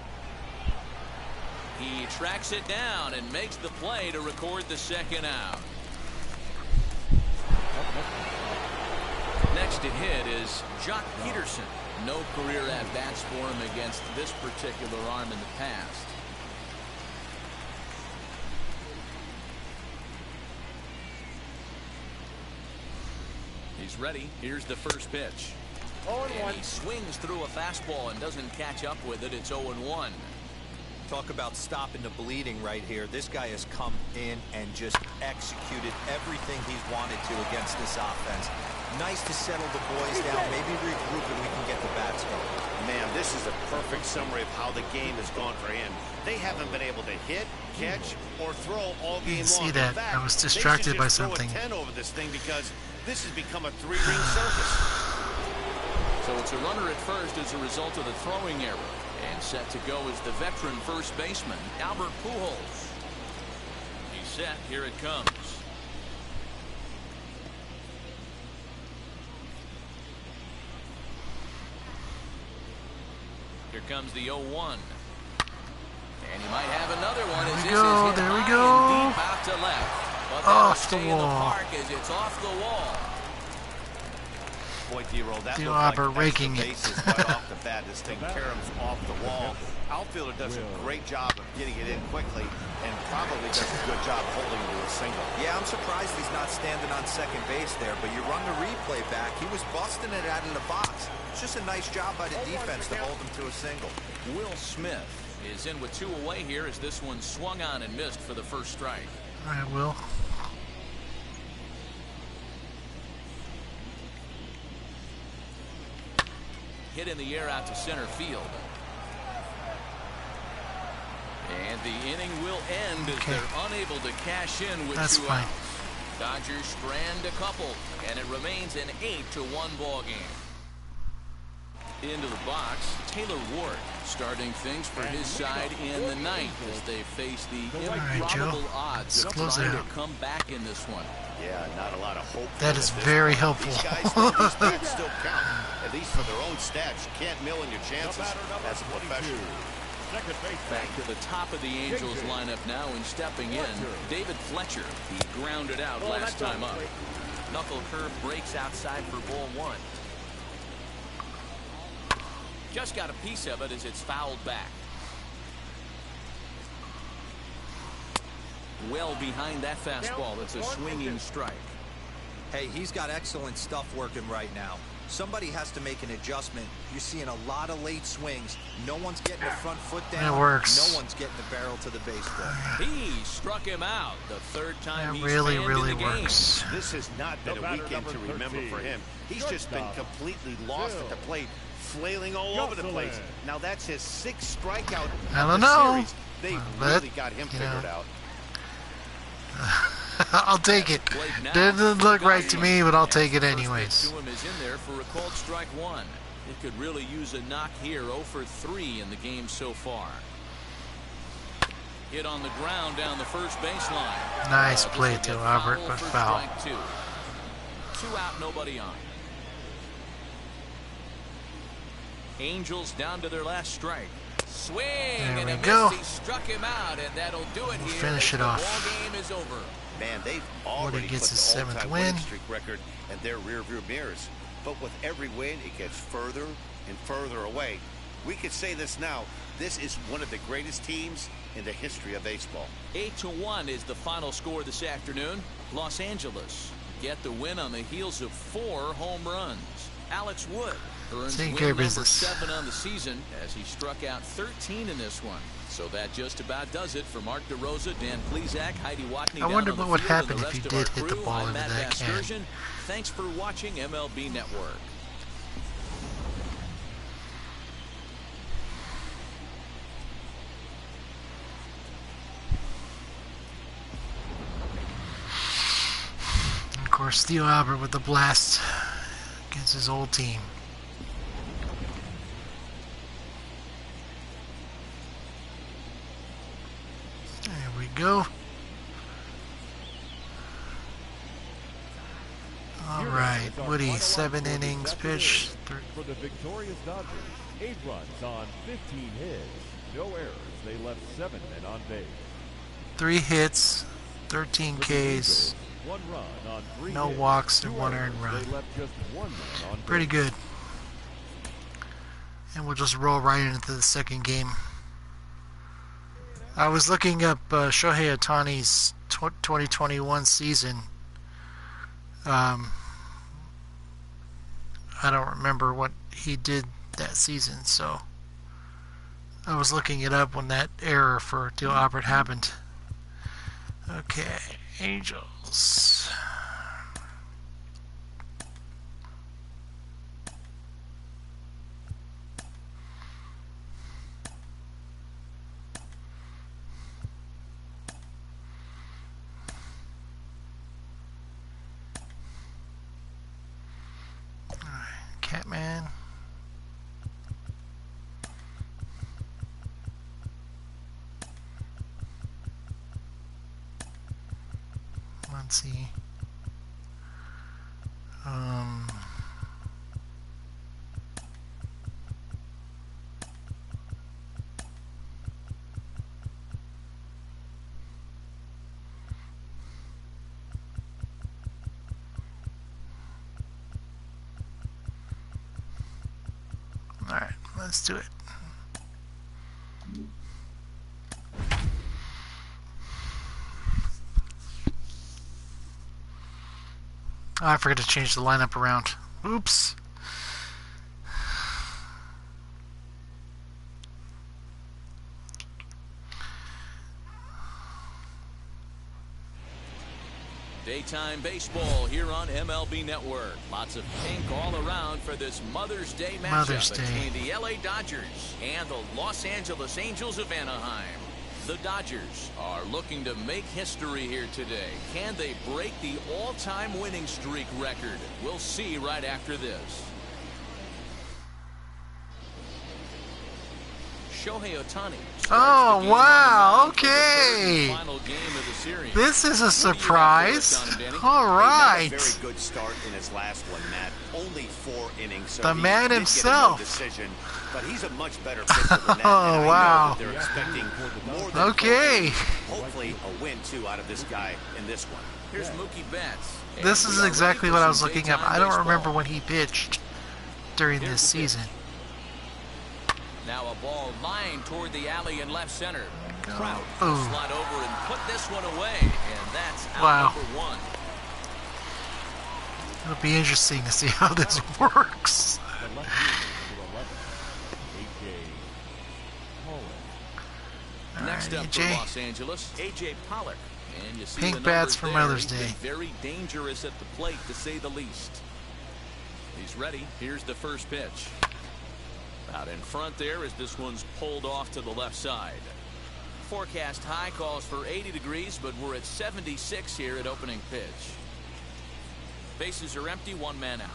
He tracks it down and makes the play to record the second out. Next to hit is Jock Peterson. No career at-bats for him against this particular arm in the past. He's ready. Here's the first pitch. And he swings through a fastball and doesn't catch up with it. It's 0-1. Talk about stopping the bleeding right here. This guy has come in and just executed everything he's wanted to against this offense. Nice to settle the boys down, maybe regroup and we can get the bats going. Man, this is a perfect summary of how the game has gone for him. They haven't been able to hit, catch, or throw all game long. See that? In fact, I was they should distracted by just throw something. a 10 over this thing because this has become a 3-ring circus. So it's a runner at first as a result of the throwing error. And set to go is the veteran first baseman, Albert Pujols. He's set. Here it comes. Here comes the 0-1. And he might have another one. As this is hit There we high go. and deep out to left. But that'll Off the stay in the wall. park as it's off the wall. Boy, D-Roll, that The looked like Albert raking extra it. bases right off the bat. This thing caroms off the wall. Outfielder does a great job of getting it in quickly and probably does a good job holding to a single. Yeah, I'm surprised he's not standing on second base there, but you run the replay back. He was busting it out of the box. It's just a nice job by the defense to hold him to a single. Will Smith is in with 2 away here as this one swung on and missed for the first strike. All right, Will. Hit in the air out to center field. And the inning will end as Okay. they're unable to cash in with That's 2 fine. outs. Dodgers strand a couple, and it remains an 8-1 ball game. Into the box, Taylor Ward starting things for his side in the ninth as they face the improbable odds of trying to come back in this one. Yeah, not a lot of hope. That is very helpful. These guys know these bats still count, at least for their own stats. You can't mill in your chances as a professional. Back to the top of the Angels lineup now, and stepping in, David Fletcher. He grounded out last time up. Knuckle curve breaks outside for ball one. Just got a piece of it as it's fouled back. Well behind that fastball. It's a swinging strike. Hey, he's got excellent stuff working right now. Somebody has to make an adjustment. You're seeing a lot of late swings. No one's getting the front foot down. It works. No one's getting the barrel to the baseball. He struck him out the third time he's really in the game. works. This has not been a weekend to remember for him. He's just been completely lost at the plate, flailing all over the place. Now that's his 6th strikeout. I don't know. Series. They really got him figured out. I'll take it. Didn't look right to me, but I'll take it anyways. To him is in there for a called strike one. It could really use a knock here. 0 for 3 in the game so far. Hit on the ground down the first baseline. Nice play to Albert, but foul. 2 out, nobody on. Angels down to their last strike. Swing, there we and go. He struck him out, and that'll do it here. Finish it off. The ball game is over. Man, they've already gets put his the 7th all-time win. winning streak record in their rearview mirrors. But with every win, it gets further and further away. We could say this now. This is one of the greatest teams in the history of baseball. 8-1 is the final score this afternoon. Los Angeles get the win on the heels of 4 home runs. Alex Wood earns Take win care of number business. 7 on the season as he struck out 13 in this one. So that just about does it for Mark DeRosa, Dan Plesac, Heidi Watney. I wonder down on what the would field, and happen the if you rest of our did hit the crew. ball I'm into Matt that can. Vasgersian. Thanks for watching MLB Network. Of course, Theo Albert with the blast against his old team. There we go. All right, Woody, 7 innings pitch. For the victorious Dodgers, 8 runs on 15 hits. No errors. They left 7 men on base. 3 hits, 13 Ks, 1 run on 3 no hits. walks, and 2 1 errors. earned run. They left just 1 man on base. Pretty good. And we'll just roll right into the second game. I was looking up Shohei Ohtani's 2021 season. I don't remember what he did that season, so I was looking it up when that error for Theo Albert happened. Okay, Angels. Catman. Let's see. All right, let's do it. Oh, I forgot to change the lineup around. Oops. Daytime baseball here on MLB Network. Lots of pink all around for this Mother's Day matchup between the LA Dodgers and the Los Angeles Angels of Anaheim. The Dodgers are looking to make history here today. Can they break the all-time winning streak record? We'll see right after this. Shohei Ohtani. Oh, wow, okay. Final game of the series. This is a surprise. All right. Not a very good start in his last one, Matt. Only 4 innings. So The he man did himself. Get a no decision, but he's a much better pitcher than that. Oh, and I wow. know that they're expecting more than Okay. 4 innings. Hopefully a win, too, out of this guy in this one. Here's Mookie Betts. This And is we are exactly ready for what I was some looking up. daytime I don't baseball. remember when he pitched during Here's this the pitch. season. Now a ball lined toward the alley in left center. Trout Ooh. slide over and put this one away, and that's out Wow. number 1. It'll be interesting to see how this works. The left fielder to 11, A.J. Pollock. Next up for AJ. Los Angeles, A.J. Pollock. And you see Pink the bats numbers for there. Mother's He's been Day. very dangerous at the plate, to say the least. He's ready. Here's the first pitch. Out in front there as this one's pulled off to the left side. Forecast high calls for 80 degrees, but we're at 76 here at opening pitch. Bases are empty, 1 man out.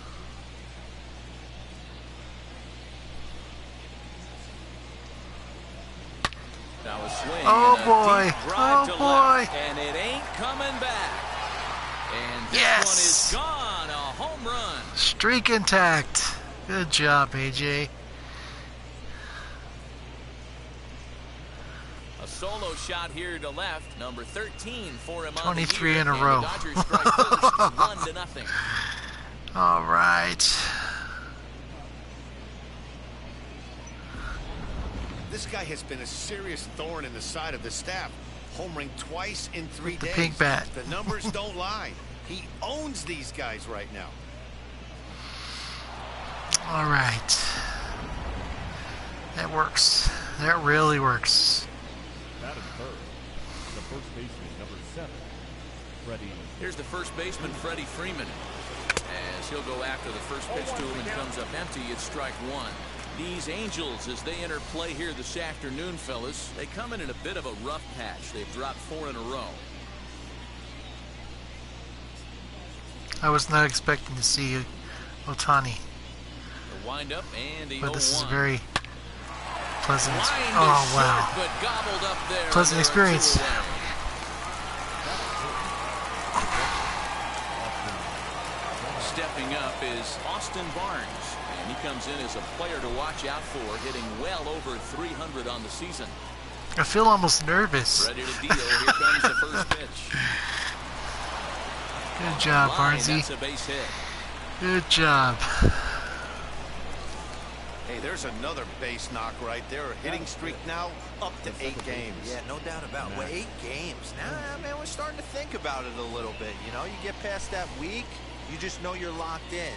Now a swing. Oh, and a boy. deep drive Oh, to boy. left, and it ain't coming back. And this Yes. one is gone. A home run. Streak intact. Good job, AJ. A solo shot here to left. Number 13 for him on 23 the year. in a And row. The Dodgers strike first. It's 1-0. All right. This guy has been a serious thorn in the side of the staff. Homering twice in 3 With the days. pink bat. The numbers don't lie. He owns these guys right now. All right. That works. That really works. Batting third, the first baseman, number 7, Freddie. Here's the first baseman, Freddie Freeman. As he'll go after the first pitch to him and comes up empty, it's strike 1. These Angels, as they enter play here this afternoon, fellas, they come in a bit of a rough patch. They've dropped 4 in a row. I was not expecting to see Ohtani, The windup and the 0-1. but this is a very pleasant. Line is Oh, short, wow. but gobbled up there. Pleasant And they're experience. 2 away. Stepping up is Austin Barnes, and he comes in as a player to watch out for, hitting well over 300 on the season. I feel almost nervous. Ready to deal. Here comes the first pitch. Good job, Line, Barnesy. that's a base hit. Good job. Hey, there's another base knock right there. A hitting streak now up to 8 games. Yeah, no doubt about it. Well, 8 games. Now, man, we're starting to think about it a little bit. You know, you get past that week, you just know you're locked in.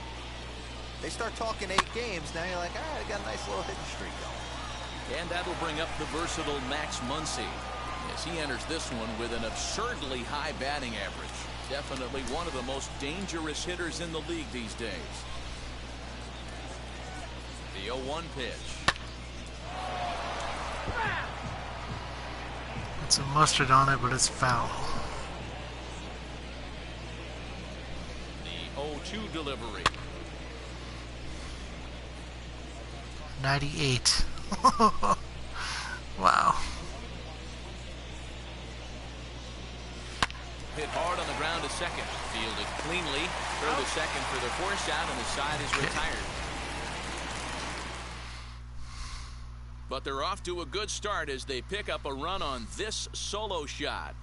They start talking 8 games, now you're like, all right, I got a nice little hitting streak going. And that'll bring up the versatile Max Muncy as he enters this one with an absurdly high batting average. Definitely one of the most dangerous hitters in the league these days. The 0-1 pitch. It's a mustard on it, but it's foul. The 0-2 delivery. 98. Wow. Hit hard on the ground to second. Fielded cleanly. Throw to second for the force out, and the side is retired. But they're off to a good start as they pick up a run on this solo shot.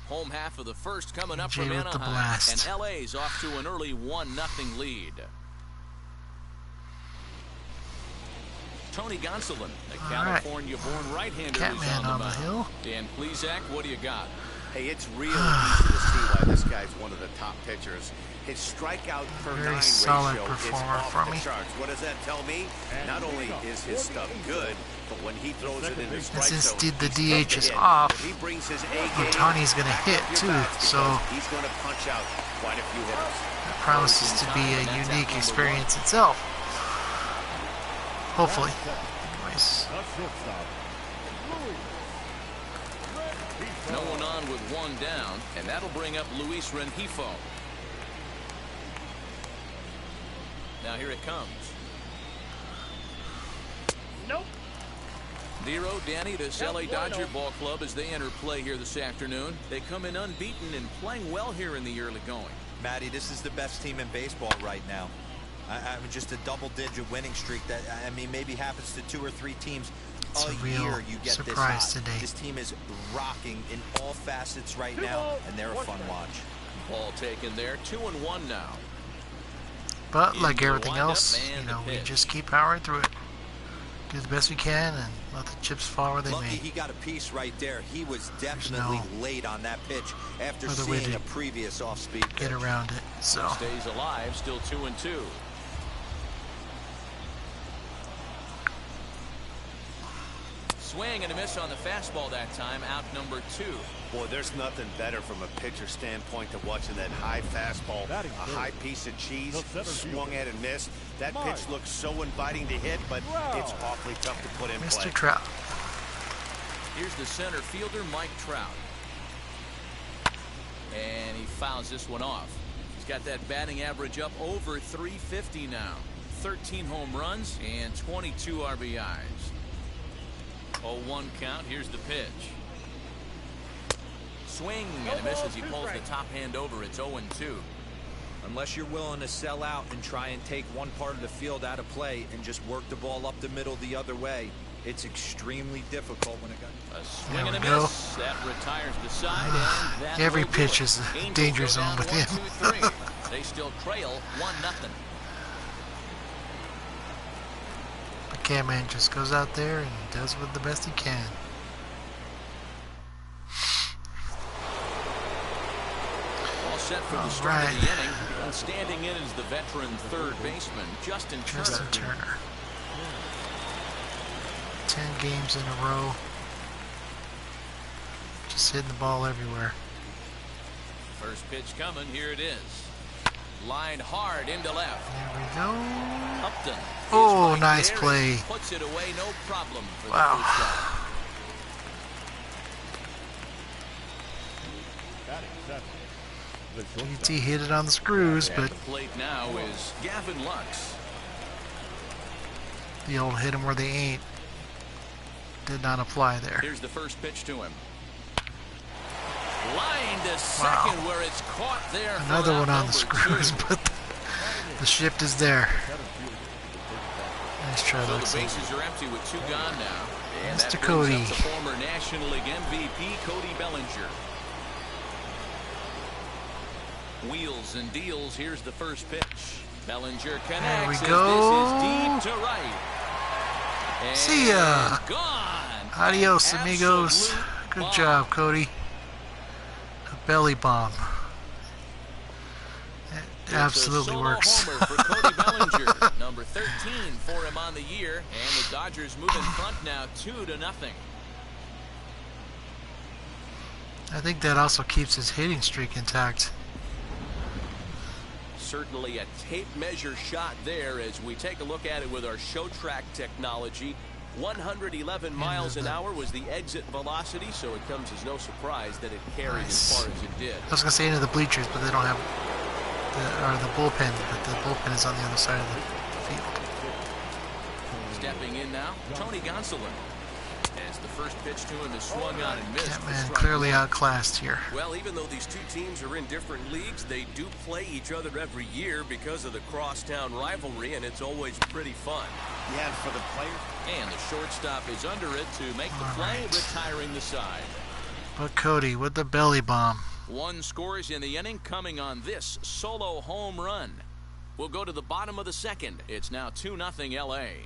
Home half of the first coming up Jay from with the Anaheim. blast. And LA's off to an early 1-0 lead. Tony Gonsolin, the California-born right-hander, is Catman on on the the mound. hill. Dan Plesac, what do you got? Hey, it's real easy to see why this guy's one of the top pitchers. His strikeout per Very 9 solid ratio is performer off for the me. charts. What does that tell me? Not only is his stuff good, but when he throws it into strike since zone, the he's DH is hit. off, If he brings his A game, Ohtani's gonna hit pack your too, bats so because he's going to punch out quite a few hitters. it promises to be a unique experience itself. Hopefully. Anyways, The shortstop, No one on with 1 down, and that'll bring up Luis Rengifo. Now here it comes. Dero, Danny, this LA Dodger ball club as they enter play here this afternoon. They come in unbeaten and playing well here in the early going. Matty, this is the best team in baseball right now. I mean, just a double-digit winning streak that, I mean, maybe happens to 2 or 3 teams a year. You get this hot. Today. This team is rocking in all facets right now, and they're a fun watch. Ball taken there, 2-1 now. But like everything else, you know, we just keep powering through it. Do the best we can and let the chips fall where they Lucky may. he got a piece right there. He was definitely late on that pitch after other way seeing to a previous off-speed pitch. get around it. So Stays alive, still 2-2. Swing and a miss on the fastball that time, out number 2. Boy, there's nothing better from a pitcher standpoint than watching that high fastball, a high piece of cheese, swung at and missed. That pitch looks so inviting to hit, but it's awfully tough to put in Mr. play. Trout. Here's the center fielder, Mike Trout. And he fouls this one off. He's got that batting average up over 350 now. 13 home runs and 22 RBIs. 0-1 count. Here's the pitch. Swing and a miss as he pulls the top hand over. It's 0-2. Unless you're willing to sell out and try and take one part of the field out of play and just work the ball up the middle the other way, it's extremely difficult when it got a swing and a miss. That retires the side, and that every will do pitch it. is a Angels danger go zone down with 1, him. 2, 3. They still trail 1-0. The Catman just goes out there and does what the best he can. All set for the start of the inning. And standing in is the veteran third baseman, Justin Turner. 10 games in a row. Just hitting the ball everywhere. First pitch coming. Here it is. Line hard into left. There we go. Upton. Oh, right nice there, play. Puts it away, no problem for Wow. the first out. UT hit it on the screws, At but the plate now is Gavin Lux. the old hit them where they ain't did not apply there. Here's the first pitch to him. Line to second where it's caught there. Another one on the number screws, 2. but the shift is there. Nice try, So the Lexi. bases are empty with 2 gone now. And Mr. that brings Cody. up the former National League MVP, Cody Bellinger. Wheels and deals. Here's the first pitch. Bellinger connects. we as go. This is deep to right. And See ya. Gone. Adios, An amigos. absolute Good bomb. job, Cody. A belly bomb. It It's absolutely a solo works. homer for Cody Bellinger, number 13 for him on the year, and the Dodgers move in front now 2-0. I think that also keeps his hitting streak intact. Certainly a tape measure shot there as we take a look at it with our show track technology. 111 miles an hour was the exit velocity, so it comes as no surprise that it carried as far as it did. I was going to say into the bleachers, but they don't have the bullpen, but the bullpen is on the other side of the field. Stepping in now, Tony Gonsolin. As the first pitch to him is swung on and missed. for Catman strike clearly 1. outclassed here. Well, even though these two teams are in different leagues, they do play each other every year because of the crosstown rivalry, and it's always pretty fun. Yeah, for the players. And the shortstop is under it to make the All play, right. retiring the side. But Cody with the belly bomb. 1 scores in the inning coming on this solo home run. We'll go to the bottom of the second. It's now 2-0 LA.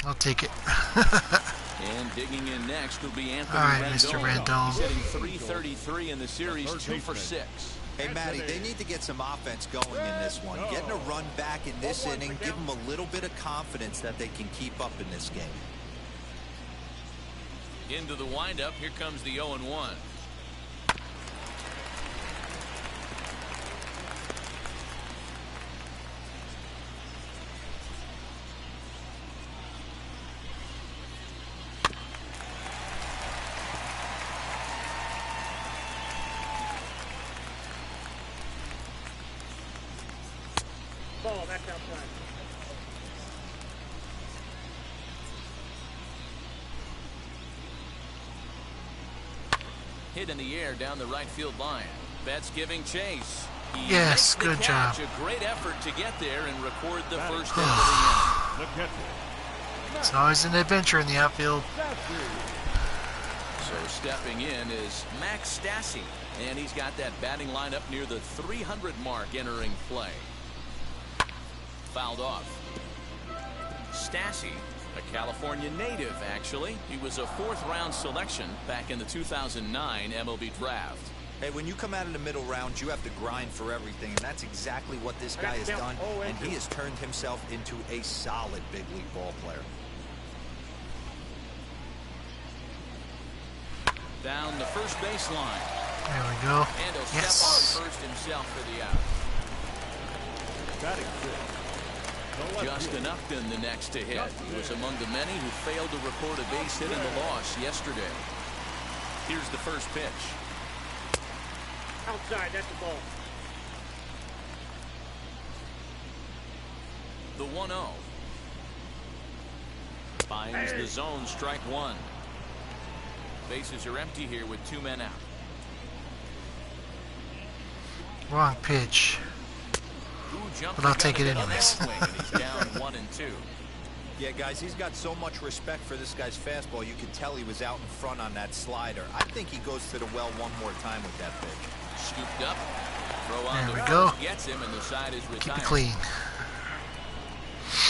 I'll take it. And digging in next will be Anthony All right, Rendon. Mr. Rendon. He's hitting .333 in the series, 2 for 6. Hey, Matty, they need to get some offense going in this one. Getting a run back in this inning, give them a little bit of confidence that they can keep up in this game. Into the windup, here comes the 0-1. Ball, that's outside. Hit in the air down the right field line. Betts giving chase. Yes, good job. A great effort to get there and record the first hit of the inning. It's always an adventure in the outfield. So stepping in is Max Stassi, and he's got that batting lineup near the 300 mark entering play. Fouled off. Stassi, a California native, actually. He was a 4th-round selection back in the 2009 MLB draft. Hey, when you come out in the middle rounds, you have to grind for everything, and that's exactly what this guy has done, and he has turned himself into a solid big league ball player. Down the first baseline. There we go. And he'll Yes. step on first himself for the out. Batting fifth. Justin Upton the next to hit. He was among the many who failed to record a base hit in the loss yesterday. Here's the first pitch. Outside, that's the ball. The 1-0. Finds the zone, strike one. Bases are empty here with 2 men out. Wrong pitch. But I'll take it anyways. He's down 1 and 2. Yeah, guys, he's got so much respect for this guy's fastball. You can tell he was out in front on that slider. I think he goes to the well one more time with that pitch. Scooped up. Throw on There the we go. gets him, and the side is Keep retired. it clean.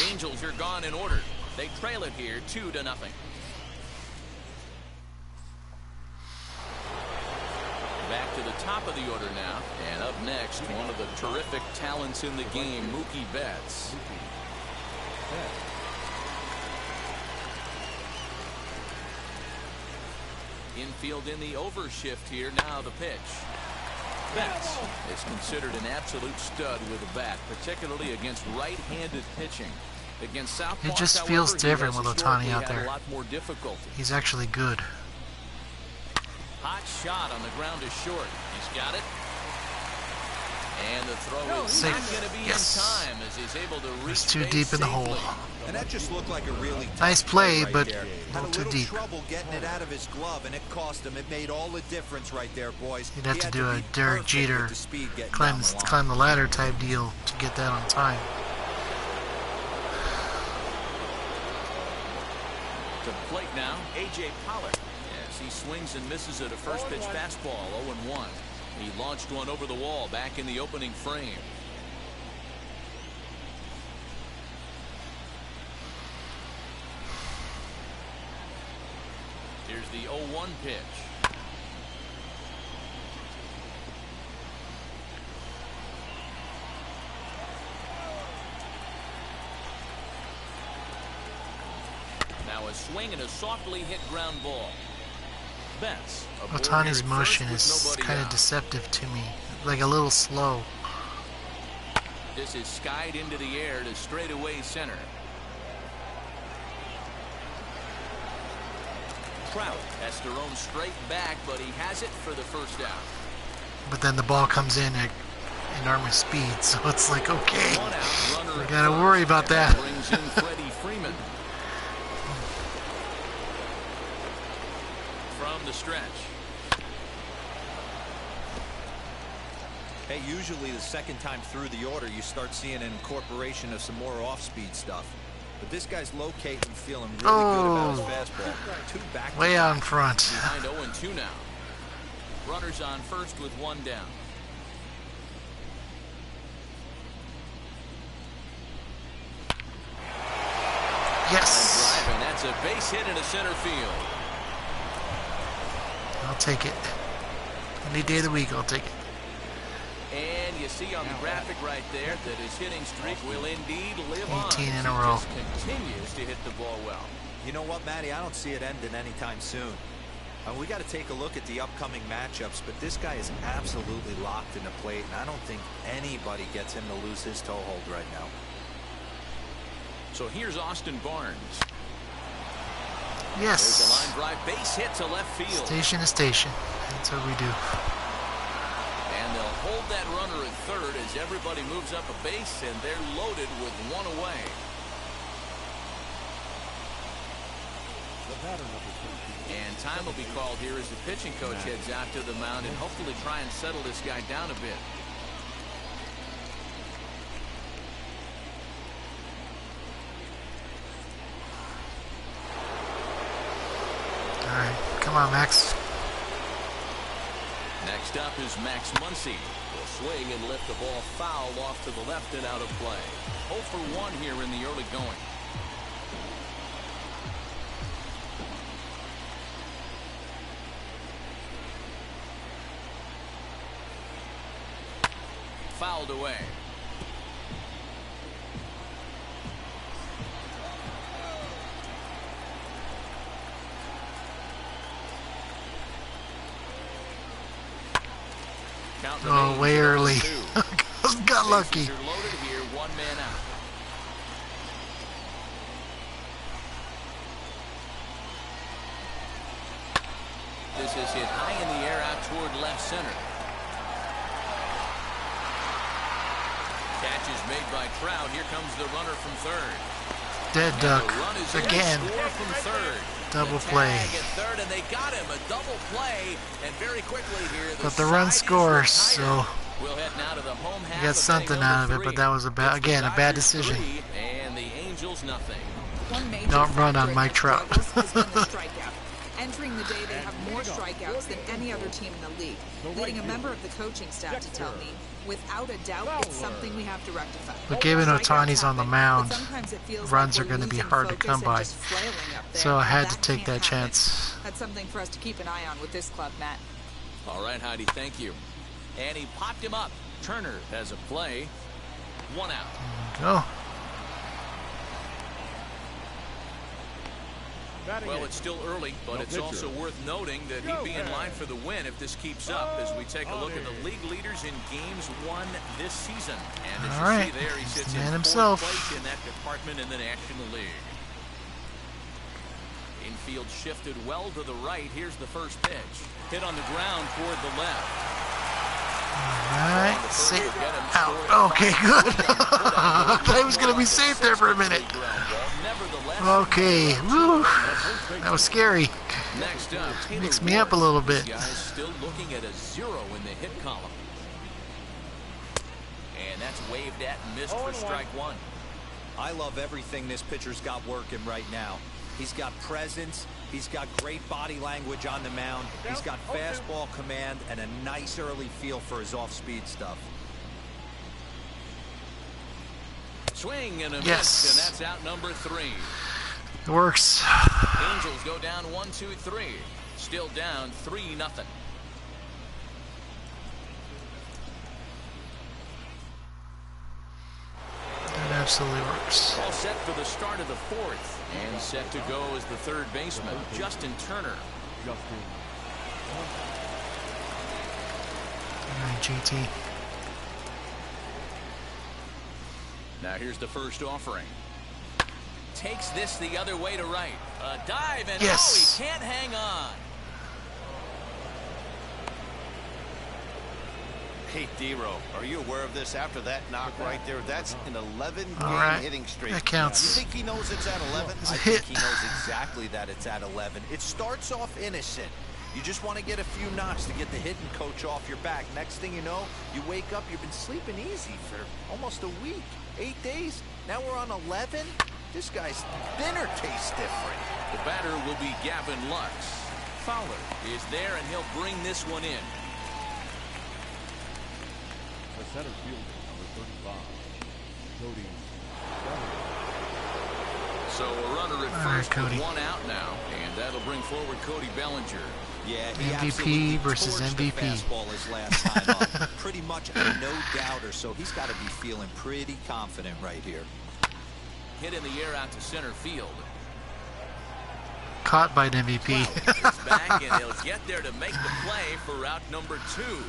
Angels are gone in order. They trail it here 2-0. Back to the top of the order now. And up next, one of the terrific talents in the game, Mookie Betts. Infield in the overshift here. Now the pitch. Betts is considered an absolute stud with a bat, particularly against right-handed pitching. Against Southpaws, It just feels however, he different has with Ohtani historically out had there. a lot more difficulty. He's actually good. Hot shot on the ground is short. He's got it. And the throw is Safe. not going to be Yes. in time as he's able to reach It's too base deep in the safely. hole. And that just looked like a really tough Nice play, right but there. a Had little too little deep. trouble getting it out of his glove, and it cost him. It made all the difference right there, boys. You'd have He to had do a be Derek perfect Jeter with the speed getting climb down the line. climb the ladder type deal to get that on time. To the plate now, A.J. Pollock. As he swings and misses at a first pitch fastball, 0-1. He launched one over the wall back in the opening frame. Here's the 0-1 pitch. Now a swing and a softly hit ground ball. Betts. Ohtani's motion is kind of deceptive to me, like a little slow. This is skied into the air to straightaway center. Trout has to roam straight back, but he has it for the first out. But then the ball comes in at enormous speed, so it's like, okay, One out, runner we at gotta first, worry about and that. brings in Freddie Freeman. From the stretch. Hey, usually the second time through the order, you start seeing an incorporation of some more off-speed stuff. But this guy's locating, feeling really good about his fastball. Two back. Way out in front. Behind 0-2 now. Runners on first with one down. Yes, Drive, and that's a base hit into center field. I'll take it. Any day of the week, I'll take it. And you see on the graphic right there that his hitting streak will indeed live on. 18 in as a he row. just continues to hit the ball well. You know what, Matty? I don't see it ending anytime soon. We got to take a look at the upcoming matchups, but this guy is absolutely locked in the plate, and I don't think anybody gets him to lose his toehold right now. So here's Austin Barnes. There's a Yes. line drive base hit to left field. Station to station. That's what we do. And they'll hold that runner at third as everybody moves up a base, and they're loaded with one away. The batter, number 13. And time will be called here as the pitching coach heads out to the mound and hopefully try and settle this guy down a bit. All right, come on, Max. Next up is Max Muncy. Will swing and lift the ball foul off to the left and out of play. 0 for 1 here in the early going. Fouled away. Oh, way early. Got lucky. Bases are loaded here, 1 man out. This is hit high in the air out toward left center. Catch is made by Trout. Here comes the runner from third. Dead duck again. From third. Double play. At third, and they got him a double play, and very quickly here. But the run scores, so we'll head now to the home half. you got something out of it. But that was a bad decision. And the Angels nothing. Don't run on Mike Trout. Entering the day, they have more strikeouts than any other team in the league, leading a member of the coaching staff to tell me, without a doubt, it's something we have to rectify. But given Ohtani's on the mound, But sometimes it feels runs like are going to be losing hard to focus come and by. just flailing up there, So I had and to take can't that happen. chance. That's something for us to keep an eye on with this club, Matt. All right, Heidi, thank you. And he popped him up. Turner has a play. 1 out. Go. Well, it's still early, but it's also worth noting that he'd be in line for the win if this keeps up as we take a look at the league leaders in games won this season. And as you see there, he sits in fourth place in that department in the National League. Infield shifted well to the right. Here's the first pitch. Hit on the ground toward the left. Alright, safe out. Okay, good. I thought he was going to be safe there for a minute. Okay, woo. That was scary. Next up, Mixed me up a little bit. Guys still looking at a 0 in the hit column. And that's waved at and missed for strike 1. I love everything this pitcher's got working right now. He's got presence. He's got great body language on the mound. He's got fastball command and a nice early feel for his off-speed stuff. Swing and a miss, Yes. and that's out number 3. It works. Angels go down 1-2-3. Still down 3-0. That absolutely works. All set for the start of the 4th. And set to go is the third baseman, Justin Turner. Alright, JT. Now here's the first offering. Takes this the other way to right. A dive, and yes. Oh, he can't hang on. Hey, D-Row, are you aware of this? After that knock right there, that's an 11-game hitting streak. That counts. You think he knows it's at 11? It's a I hit. think he knows exactly that it's at 11. It starts off innocent. You just want to get a few knocks to get the hitting coach off your back. Next thing you know, you wake up, you've been sleeping easy for almost a week, 8 days. Now we're on 11. This guy's dinner tastes different. The batter will be Gavin Lux. Fowler is there, and he'll bring this one in. The center fielder, number 35, Cody. So a runner at first with 1 out now, and that'll bring forward Cody Bellinger. Yeah, he MVP versus MVP. Fastball his last time up. Pretty much a no-doubter, so he's got to be feeling pretty confident right here. Hit in the air out to center field. Caught by an MVP. Trout is back, and he'll get there to make the play for route number 2.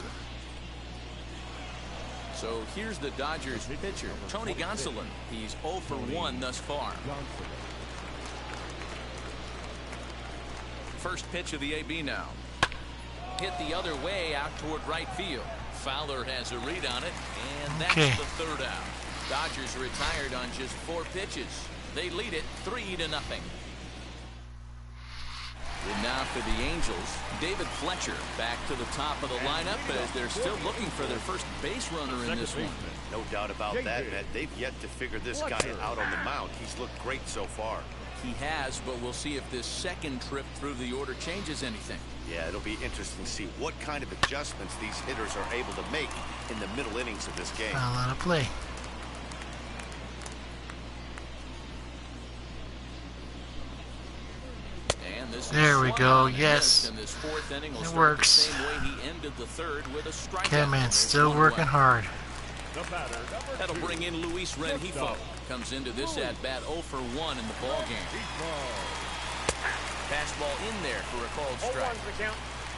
So here's the Dodgers pitcher, Tony Gonsolin. He's 0 for 1 thus far. First pitch of the AB now. Hit the other way out toward right field. Fowler has a read on it, and that's the third out. Dodgers retired on just 4 pitches. They lead it 3-0. And now for the Angels, David Fletcher back to the top of the lineup as they're still looking for their first base runner in this one. No doubt about that, Matt. They've yet to figure this guy out on the mound. He's looked great so far. He has, but we'll see if this second trip through the order changes anything. Yeah, it'll be interesting to see what kind of adjustments these hitters are able to make in the middle innings of this game. Foul out of play. There we go. Yes, it works. Catman's still working hard. That'll bring in Luis Rengifo. Comes into this at bat 0 for 1 in the ball game. Fastball in there for a called strike.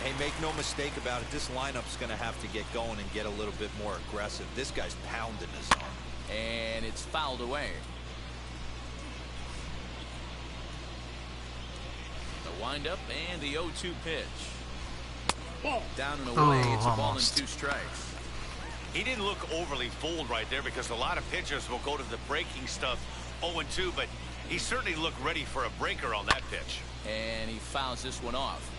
Hey, make no mistake about it. This lineup's going to have to get going and get a little bit more aggressive. This guy's pounding his arm. And it's fouled away. The windup and the 0-2 pitch. Down and away. It's a ball and 2 strikes. He didn't look overly fooled right there because a lot of pitchers will go to the breaking stuff 0-2, but he certainly looked ready for a breaker on that pitch. And he fouls this one off.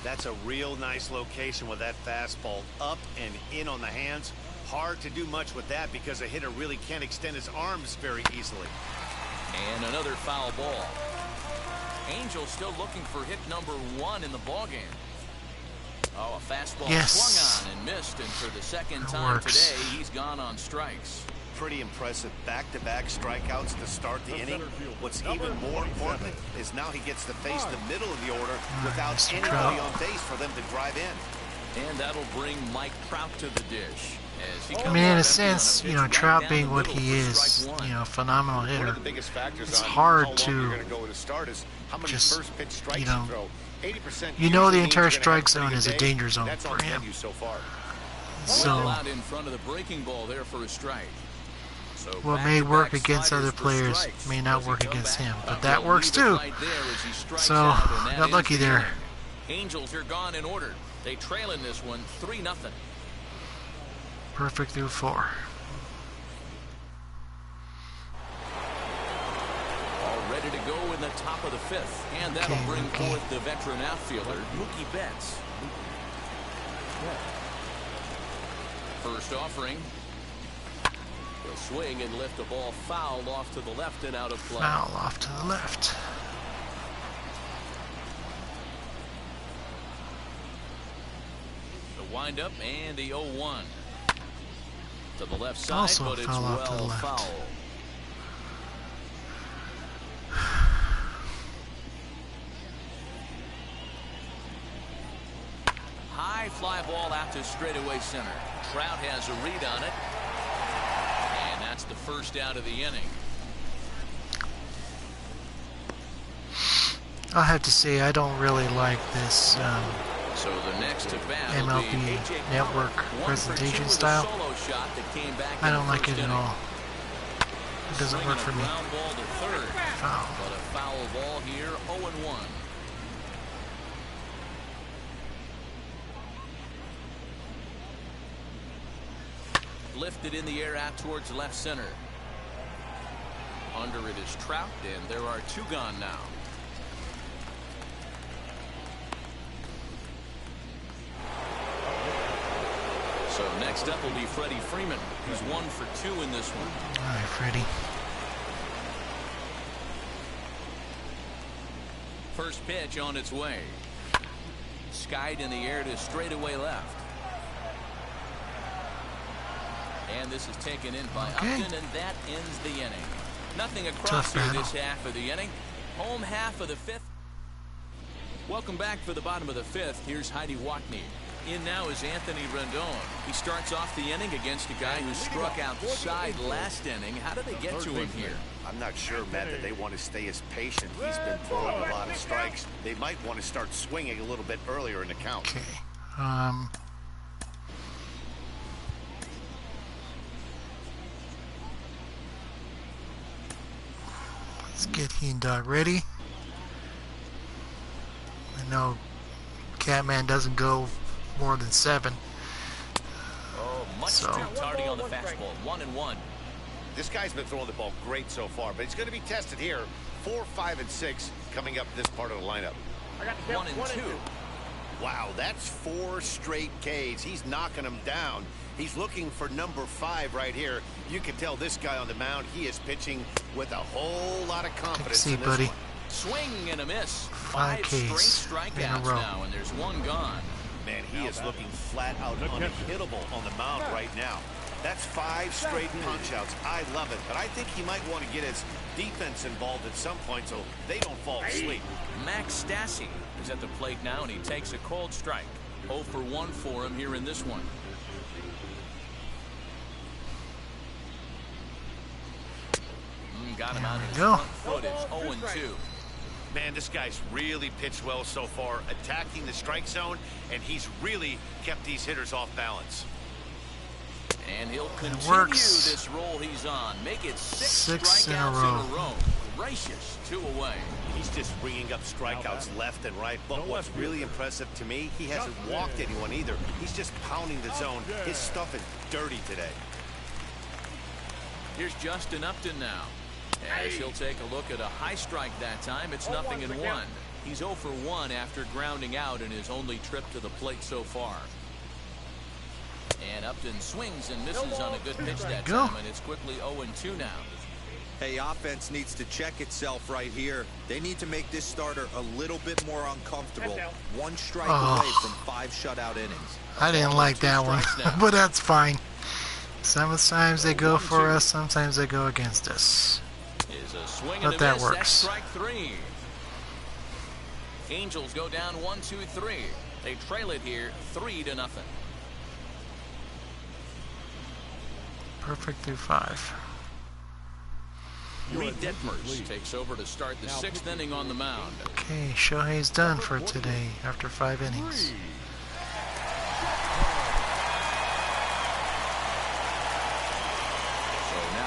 That's a real nice location with that fastball up and in on the hands. Hard to do much with that because a hitter really can't extend his arms very easily. And another foul ball. Angels still looking for hit number 1 in the ball game. Oh, a fastball swung on and missed, and for the second time today, he's gone on strikes. Pretty impressive back-to-back strikeouts to start the inning. What's even more important is now he gets to face the middle of the order without anybody on base for them to drive in. And that'll bring Mike Trout to the dish. I mean, in a sense, you know, Trout being what he is, you know, phenomenal hitter, it's hard to just, you know the entire strike zone is a danger zone for him. So, out in front of the breaking ball there for a strike. What may work against other players may not work against him, but that works too. So, got lucky there. Angels are gone in order. They trail in this one 3-0. Perfect through 4. All ready to go in the top of the 5th, and that'll bring forth the veteran outfielder Mookie Betts. First offering. He'll swing and lift the ball foul off to the left and out of play. Foul off to the left. The windup and the 0-1. To the left side, Also but it's foul off to the well left. foul. High fly ball out to straightaway center. Trout has a read on it. And that's the first out of the inning. I'll have to say I don't really like this So the next to bat MLB network presentation style. I don't like it at all. It doesn't work for me. Foul. But a foul ball here, 0-1. Lifted in the air out towards left center. Under it is Trout, and there are 2 gone now. So next up will be Freddie Freeman, who's 1 for 2 in this one. All right, Freddie. First pitch on its way. Skied in the air to straightaway left. And this is taken in by Upton, and that ends the inning. Nothing across here this half of the inning. Home half of the 5th. Welcome back for the bottom of the 5th. Here's Heidi Watney. In now is Anthony Rendon. He starts off the inning against a guy who struck outside last inning. How did they get to him here? I'm not sure, Matt, that they want to stay as patient. He's been throwing a lot of strikes. They might want to start swinging a little bit earlier in the count. Okay. Let's get Heendog ready. I know Catman doesn't go more than 7. Oh, much too tardy on the fastball. 1-1. This guy's been throwing the ball great so far, but he's going to be tested here. 4, 5, and 6 coming up this part of the lineup. 1-2. Wow, that's 4 straight Ks. He's knocking them down. He's looking for number 5 right here. You can tell this guy on the mound, he is pitching with a whole lot of confidence. See, in this buddy. one. Swing and a miss. 5 straight Ks in a strikeouts row. now, and there's 1 gone. Man, he is looking flat out unhittable on the mound right now. That's 5 straight punch-outs. I love it, but I think he might want to get his defense involved at some point so they don't fall asleep. Max Stassi is at the plate now, and he takes a cold strike. 0 for 1 for him here in this one. Got him out of his front foot. It's 0-2. Man, this guy's really pitched well so far, attacking the strike zone, and he's really kept these hitters off balance. And he'll continue this roll he's on. Make it 6 strikeouts in a row. Gracious, 2 away. He's just bringing up strikeouts left and right. But what's really impressive to me, he hasn't walked anyone either. He's just pounding the zone. His stuff is dirty today. Here's Justin Upton now. As he'll take a look at a high strike that time. It's 0-1. He's 0 for 1 after grounding out in his only trip to the plate so far. And Upton swings and misses on a good pitch that time, and it's quickly 0-2 now. Hey, offense needs to check itself right here. They need to make this starter a little bit more uncomfortable. 1 strike away from 5 shutout innings. I didn't like that one, but that's fine. Sometimes they go for us, sometimes they go against us. But that works. That's strike 3. Angels go down 1-2-3. They trail it here 3-0. Perfect through 5. Reed Detmers takes over to start the 6th inning on the mound. Okay, Shohei's done for today after 5 innings.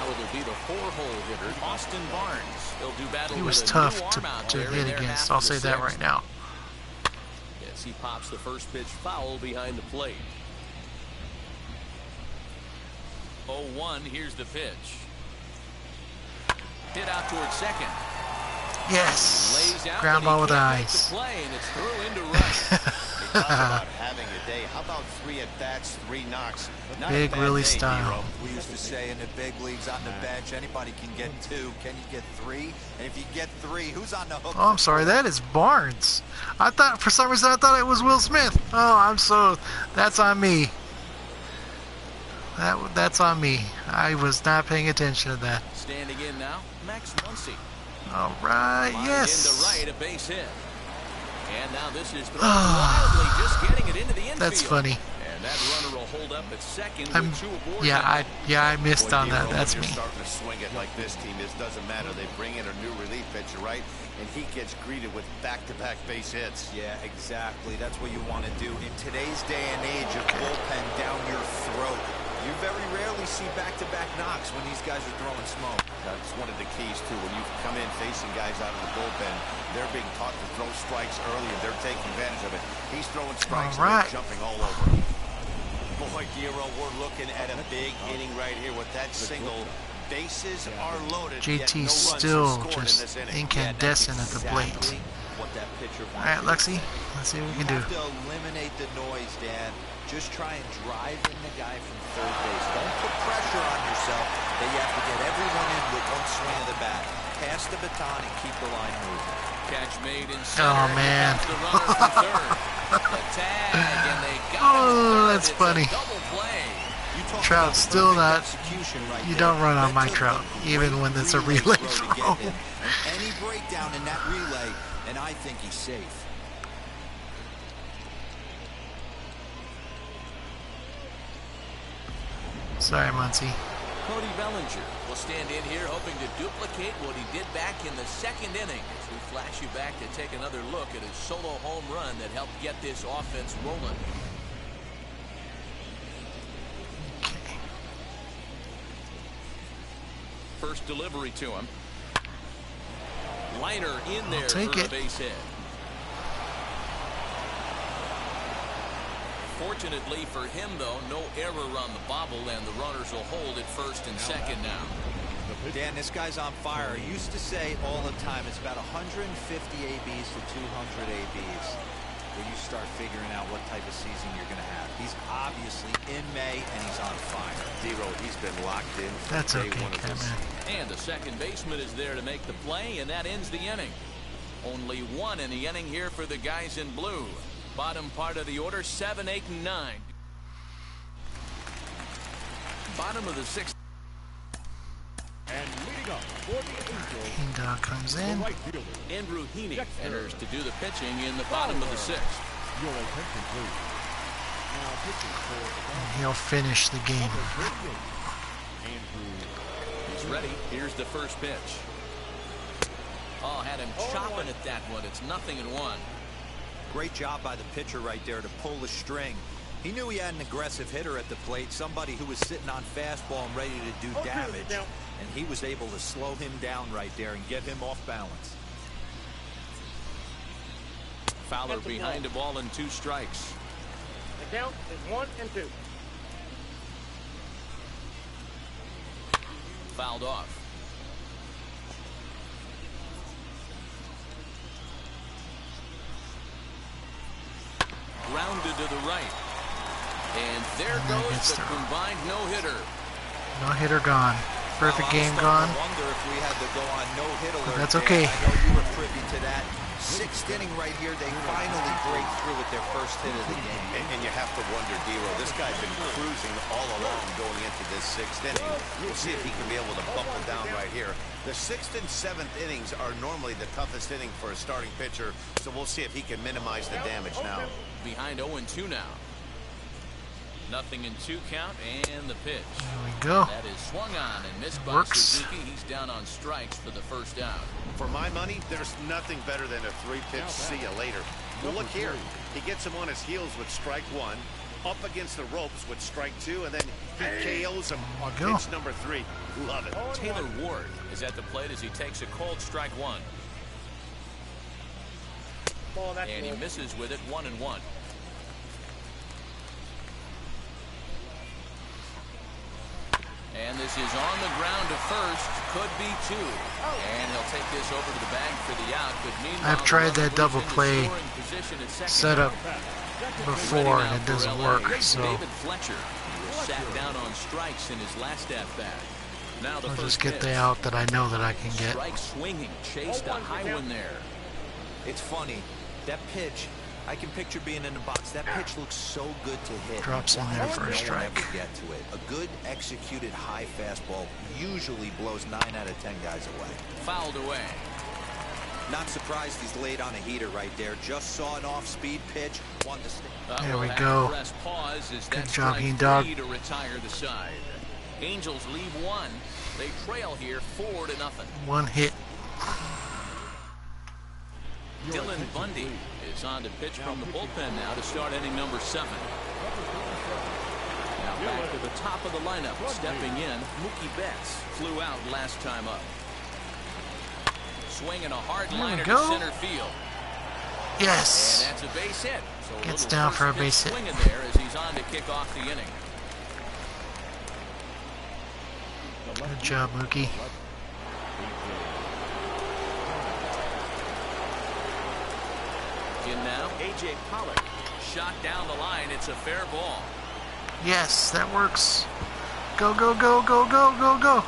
It'll be the 4-hole hitter, Austin Barnes. He'll do battle. He was with a tough new arm out to there hit against. I'll say that right now. Yes, he pops the first pitch foul behind the plate. 0-1. Here's the pitch. Hit out towards second. Yes. Ground ball with eyes. Play, and it's through into right. Talk about having a day. How about 3 at-bats, 3 knocks? Not Big Willie style. We used to say in the big leagues on the bench, anybody can get 2. Can you get 3? And if you get 3, who's on the hook? Oh, I'm sorry. That is Barnes. I thought, for some reason, I thought it was Will Smith. Oh, that's on me. That's on me. I was not paying attention to that. Standing in now, Max Muncy. All right, yes. Into right, a base hit. And now this is thrown wildly, just getting it into the infield. That's funny. And that runner will hold up at second I'm, with 2 aboard. I missed on that. That's me. Starting to swing it like this team. It doesn't matter. They bring in a new relief pitcher, right? And he gets greeted with back-to-back base hits. Yeah, exactly. That's what you want to do. In today's day and age of bullpen down your throat, you very rarely see back-to-back knocks when these guys are throwing smoke. That's one of the keys, too. When you come in facing guys out of the bullpen, they're being taught to throw strikes early, and they're taking advantage of it. He's throwing strikes and they're jumping all over. Boy, Giro, we're looking at a big inning right here with that single. Bases are loaded. JT still just incandescent at the plate. All right, Lexi, let's see what we can do. You have to eliminate the noise, Dan. Just try and drive in the guy from third base. Don't put pressure on yourself that you have to get everyone in with 1 swing of the bat. Pass the baton and keep the line moving. Catch made in center. Oh, man. The runner from third. The tag, and they got that's funny. Double play. Trout's still not. You don't run on my Trout, even when it's a relay throw. Any breakdown in that relay, and I think he's safe. Sorry, Muncy. Cody Bellinger will stand in here hoping to duplicate what he did back in the 2nd inning as we flash you back to take another look at his solo home run that helped get this offense rolling. Okay. First delivery to him. Liner in there for a base hit. Fortunately for him, though, no error on the bobble, and the runners will hold at first and second now. Dan, this guy's on fire. I used to say all the time it's about 150 ABs to 200 ABs where you start figuring out what type of season you're going to have. He's obviously in May, and he's on fire. Zero, he's been locked in. That's okay, Catman. And the second baseman is there to make the play, and that ends the inning. Only one in the inning here for the guys in blue. Bottom part of the order, 7, 8, and 9. Bottom of the sixth. And leading up for the Angels, King comes in. right fielder, Andrew Heaney enters to do the pitching in the bottom of the sixth. your attention please. Now pitching for the And he'll finish the game. Andrew. He's ready. Here's the first pitch. Oh, had him chopping at that one. It's 0-1. Great job by the pitcher right there to pull the string. He knew he had an aggressive hitter at the plate, somebody who was sitting on fastball and ready to do damage, and he was able to slow him down right there and get him off balance. Fowler behind the ball and 2 strikes. The count is 1 and 2. Fouled off. Grounded to the right. And there goes the combined no-hitter. No-hitter gone. Perfect game gone. I wonder if we had to go on no-hit alert. That's okay. I know you were privy to that. 6th inning right here. They finally break through with their first hit of the game. And you have to wonder, Dero, this guy's been cruising all along going into this 6th inning. We'll see if he can be able to buckle down right here. The 6th and 7th innings are normally the toughest inning for a starting pitcher, so we'll see if he can minimize the damage now. Behind 0-2 now. 0-2 count, and the pitch. There we go. That is swung on and missed by Works. Suzuki. He's down on strikes for the first out. For my money, there's nothing better than a 3-pitch see you later. Well, look here. He gets him on his heels with strike 1, up against the ropes with strike 2, and then he KOs him on pitch number 3. Love it. Taylor Ward is at the plate as he takes a cold strike 1. And he misses with it, 1-1. And this is on the ground to first. Could be 2. And he'll take this over to the bag for the out. But meanwhile, I've tried that double in the play scoring position at second. setup before and it doesn't work. So David Fletcher was sat down on strikes in his last at bat. Now the I'll first just get the pitch. out that I know that I can get. Strike swinging, chased a high one there. It's funny. That pitch, I can picture being in the box. That pitch looks so good to hit. Drops in there for a No one strike. ever get to it. A good executed high fastball usually blows 9 out of 10 guys away. Fouled away. Not surprised he's laid on a heater right there. Just saw an off-speed pitch. Wanted to stay. There we We'll have go. to press pause as Good that's jogging, strike dog. 3 to retire the side. Angels leave 1. They trail here 4-0. 1 hit. Dylan Bundy is on to pitch from the bullpen now to start inning number 7. Now back to the top of the lineup. Stepping in, Mookie Betts flew out last time up. Swinging a hard There we liner to go. center field. Yes. And that's a base hit. So a Gets little down first for a pitch base hit. swinging there as he's on to kick off the inning. Good job, Mookie. In now, A.J. Pollock. Shot down the line. It's a fair ball. Yes, that works. Go, go, go, go, go, go, go.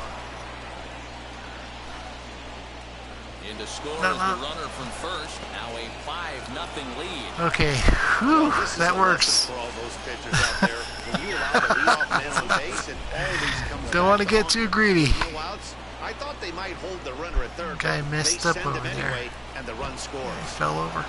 In to score No, is no. the runner from first. Now a 5-0 lead. Okay. Whew, This is that a works. lesson for all those pitchers out there. When you allow the leadoff man on base and all these come Don't want to get too greedy. no outs, I thought they might hold the runner at third. Guy but messed they up send over him there. anyway, and the run scores. Fell over.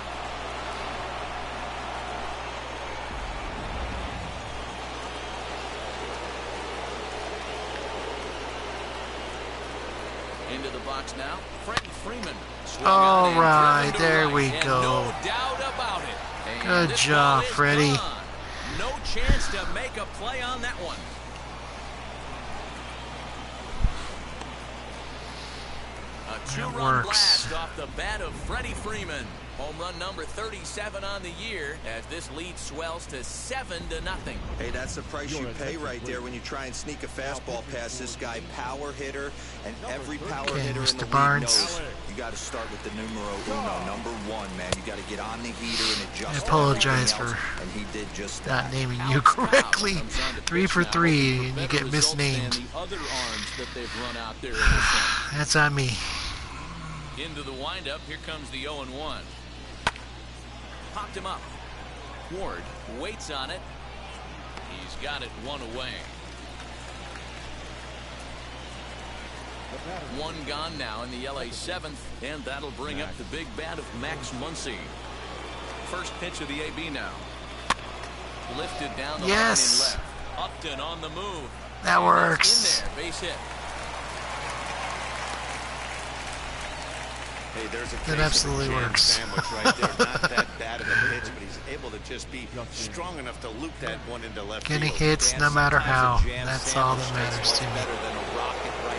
Into the box now. Freddie Freeman. Swung All on and right, driven to there right, we and go. No doubt about it. And Good this job, ball is Freddie. gone. No chance to make a play on that one. A 2-run works. blast off the bat of Freddie Freeman. Home run number 37 on the year as this lead swells to 7-0. Hey, that's the price you pay right there when you try and sneak a fastball past this guy. Power hitter, and every power hitter in the league knows you got to start with the numero uno, number one, man. You got to get on the heater and adjust. I apologize for and he did just that. not naming you correctly. 3 for 3, and you get misnamed. That's on me. Into the windup, here comes the 0-1. Popped him up. Ward waits on it. He's got it one away. One gone now in the LA 7th, and that'll bring up the big bat of Max Muncy. First pitch of the AB now. Lifted down the line and left. Upton on the move. That works. In there, base hit. Hey, there's a that absolutely works. Sandwich right there. Not that bad of a pitch, but he's able to just be strong enough to loop that one into left field. Getting hits no matter how. That's all that matters to me. Better than a rocket right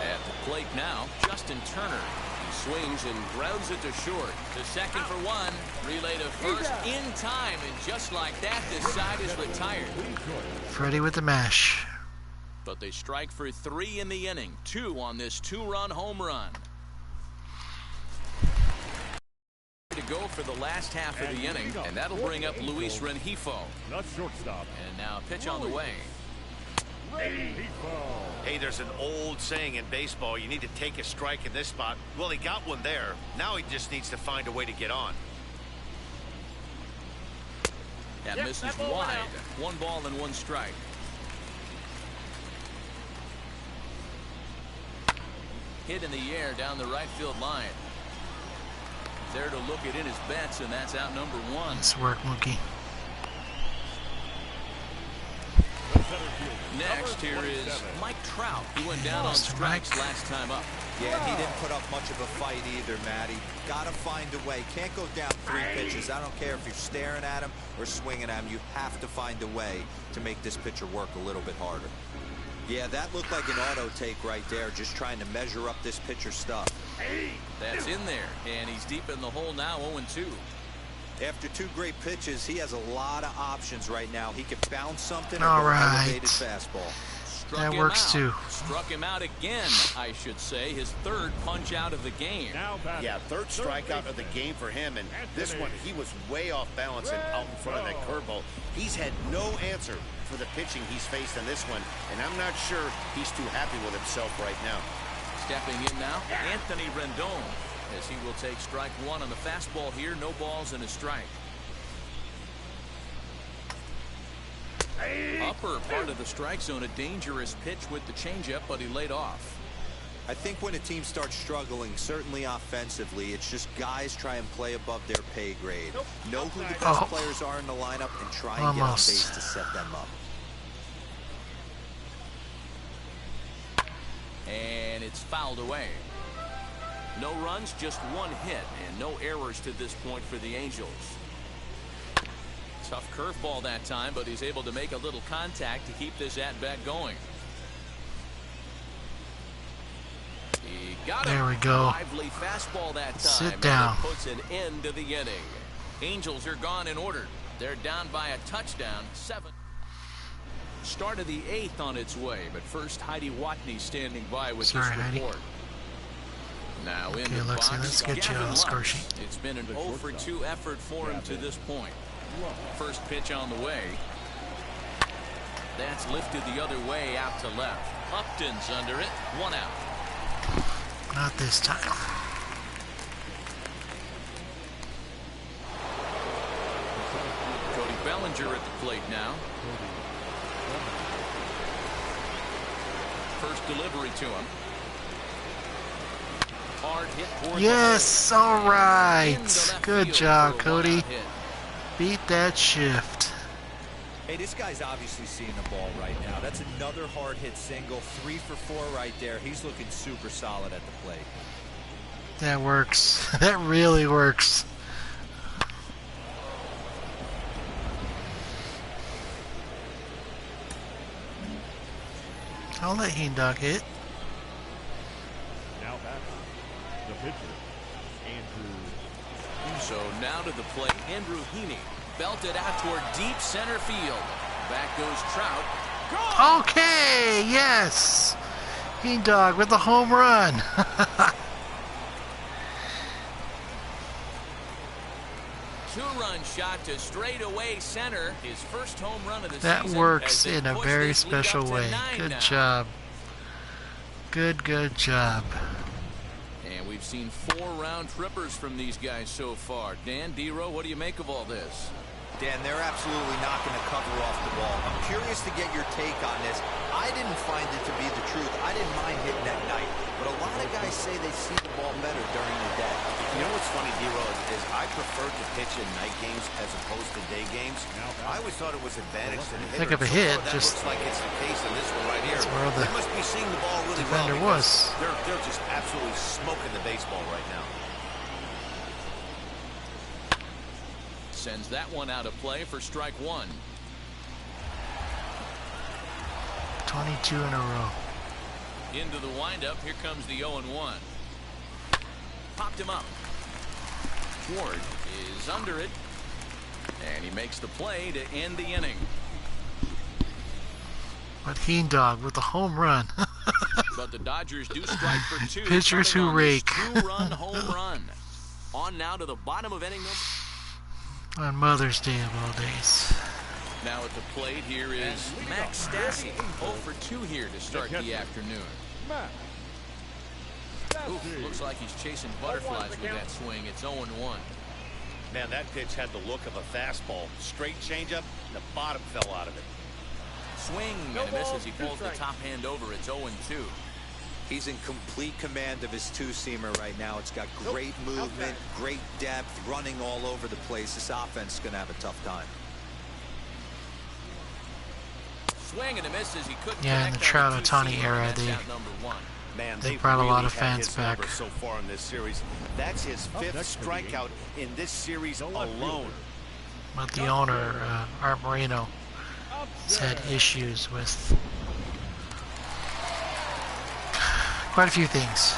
at the plate now, Justin Turner. He swings and grounds it to short. To second for one. Relay to first in time, and just like that, this side is retired. Freddie with the mash. But they strike for 3 in the inning. 2 on this 2-run home run. To go for the last half of the inning, and that'll bring up Luis Rengifo. Not shortstop. And now a pitch on the way. Hey, there's an old saying in baseball, you need to take a strike in this spot. Well, he got one there. Now he just needs to find a way to get on. That misses wide. 1 ball and 1 strike. Hit in the air down the right field line. There to look it in his bets, and that's out number 1. Nice work, Mookie. Next here is Mike Trout, who went down on strikes last time up. Yeah, he didn't put up much of a fight either, Matty. Gotta find a way. Can't go down 3 pitches. I don't care if you're staring at him or swinging at him. You have to find a way to make this pitcher work a little bit harder. Yeah, that looked like an auto take right there, just trying to measure up this pitcher's stuff. That's in there, and he's deep in the hole now, 0-2. After 2 great pitches, he has a lot of options right now. He can bounce something or All go right. elevated fastball. That works too. Struck him out again, I should say. His 3rd punch out of the game. Yeah, 3rd strikeout of the game for him, and this one, he was way off balance and out in front of that curveball. He's had no answer for the pitching he's faced in this one, and I'm not sure he's too happy with himself right now. Stepping in now, Anthony Rendon, as he will take strike 1 on the fastball here. No balls and a strike. Upper part of the strike zone, a dangerous pitch with the changeup, but he laid off. I think when a team starts struggling, certainly offensively, it's just guys try and play above their pay grade. Know who the best players are in the lineup and try and get on base to set them up. And it's fouled away. No runs, just 1 hit, and no errors to this point for the Angels. Tough curveball that time, but he's able to make a little contact to keep this at-bat going. He got it. There we go. Lively fastball that time. Sit down. And it puts an end to the inning. Angels are gone in order. They're down by a touchdown, 7. Start of the 8th on its way, but first Heidi Watney standing by with this report. Now in the box, let's get you on the score sheet. It's been an 0 for 2 effort for him to this point. First pitch on the way. That's lifted the other way out to left. Upton's under it. 1 out. Not this time. Cody Bellinger at the plate now. First delivery to him. Hard hit toward yes, all right. Good job, Cody. Beat that shift. Hey, this guy's obviously seeing the ball right now. That's another hard hit single. 3 for 4 right there. He's looking super solid at the plate. That works. That really works. I'll let Heendog hit. Now back. The pitcher, Andrew. So now to the plate, Andrew Heaney. Belted out toward deep center field. Back goes Trout. Gone! Okay, yes. Heat Dog with the home run. Two-run shot to straightaway center. His first home run of the That season. works in a very special way. Good job. Good job. And we've seen 4 round trippers from these guys so far. Dan, D-Row, what do you make of all this? Dan, they're absolutely not going to cover off the ball. I'm curious to get your take on this. I didn't find it to be the truth. I didn't mind hitting at night, but a lot of guys say they see the ball better during the day. You know what's funny, D-Row, is I prefer to pitch in night games as opposed to day games. I always thought it was advantage to the hitter. Think of a hit, That just looks like it's the case in this one right here. that's where the they must be seeing the ball really defender well was. they're just absolutely smoking the baseball right now. Sends that one out of play for strike 1. 22 in a row. Into the windup. Here comes the 0-1. Popped him up. Ward is under it. And he makes the play to end the inning. But Heat Dog with the home run. But the Dodgers do strike for 2. Pitchers who rake. 2-run home run. On now to the bottom of inning number. On Mother's Day of all days. Now at the plate here is Max Stassi. 0 for 2 here to start the afternoon. Ooh, looks like he's chasing butterflies with that swing. It's 0-1. Man, that pitch had the look of a fastball. Straight changeup, and the bottom fell out of it. Swing and a miss as he pulls the top hand over. It's 0-2. He's in complete command of his two-seamer right now. It's got great movement, great depth, running all over the place. This offense is going to have a tough time. Swing and a miss as he couldn't. Yeah, in the Trout Ohtani era, they brought a lot of fans back. So far in this series, that's his 5th strikeout in this series alone. But the owner, Art Moreno, has had issues with quite a few things.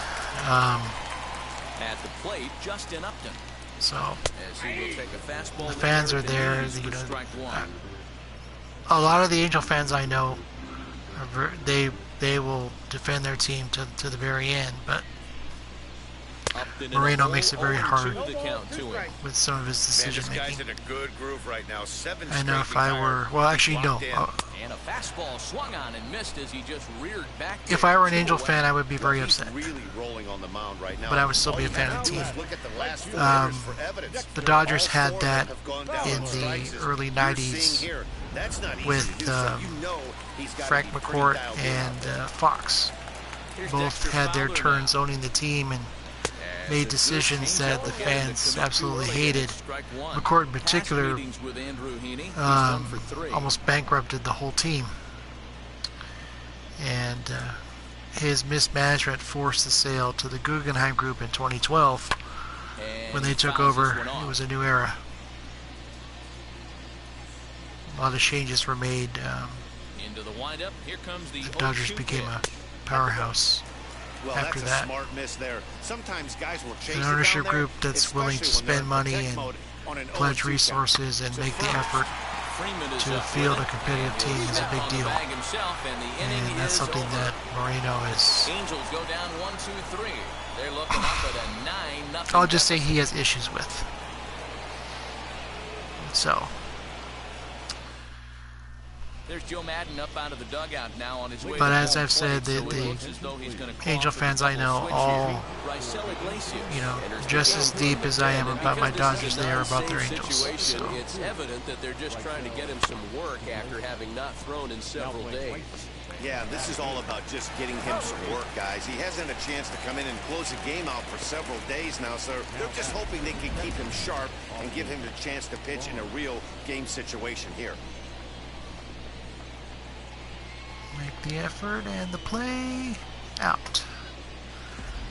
At the plate, Justin Upton. So As he will take a fastball, the fans are there. You know, a lot of the Angel fans I know, they will defend their team to the very end, but Moreno makes it very hard with some of his decision making. This guy's in a good groove right now. 7 I know if I were, well, actually no. And a fastball swung on and missed as he just reared back. If I were an Angel fan, I would be very upset. Really rolling on the mound right now. But I would still be a fan of the team. Look at the last 4 years for evidence. The Dodgers All had 4 that have gone down in on the strikes, as early you're 90s seeing here. That's not easy with to do, so you know he's gotta Frank be pretty McCourt dialed in. and Fox. Both had their turns owning the team and made decisions that the fans absolutely hated. McCourt in particular almost bankrupted the whole team. And his mismanagement forced the sale to the Guggenheim Group in 2012. When they took over, it was a new era. A lot of changes were made. Into the windup. Here comes the Dodgers became a powerhouse. Well, after that's that. a smart miss there. Sometimes guys will chase An it ownership down there, group that's willing to especially when they're spend in money protect and mode on an pledge 0-2 resources and make the effort to field a competitive team is a big deal. And that's something that Moreno is. Angels go down 1-2-3. They're looking up at a 9-0. I'll just say he has issues with. So. There's Joe Madden up out of the dugout now on his way. But as I've said, the Angel fans I know all, just as deep as I am about my Dodgers, they are about their Angels. So. It's evident that they're just trying to get him some work after having not thrown in several days. Yeah, this is all about just getting him some work, guys. He hasn't had a chance to come in and close the game out for several days now, so they're just hoping they can keep him sharp and give him the chance to pitch in a real game situation here. Make the effort and the play out.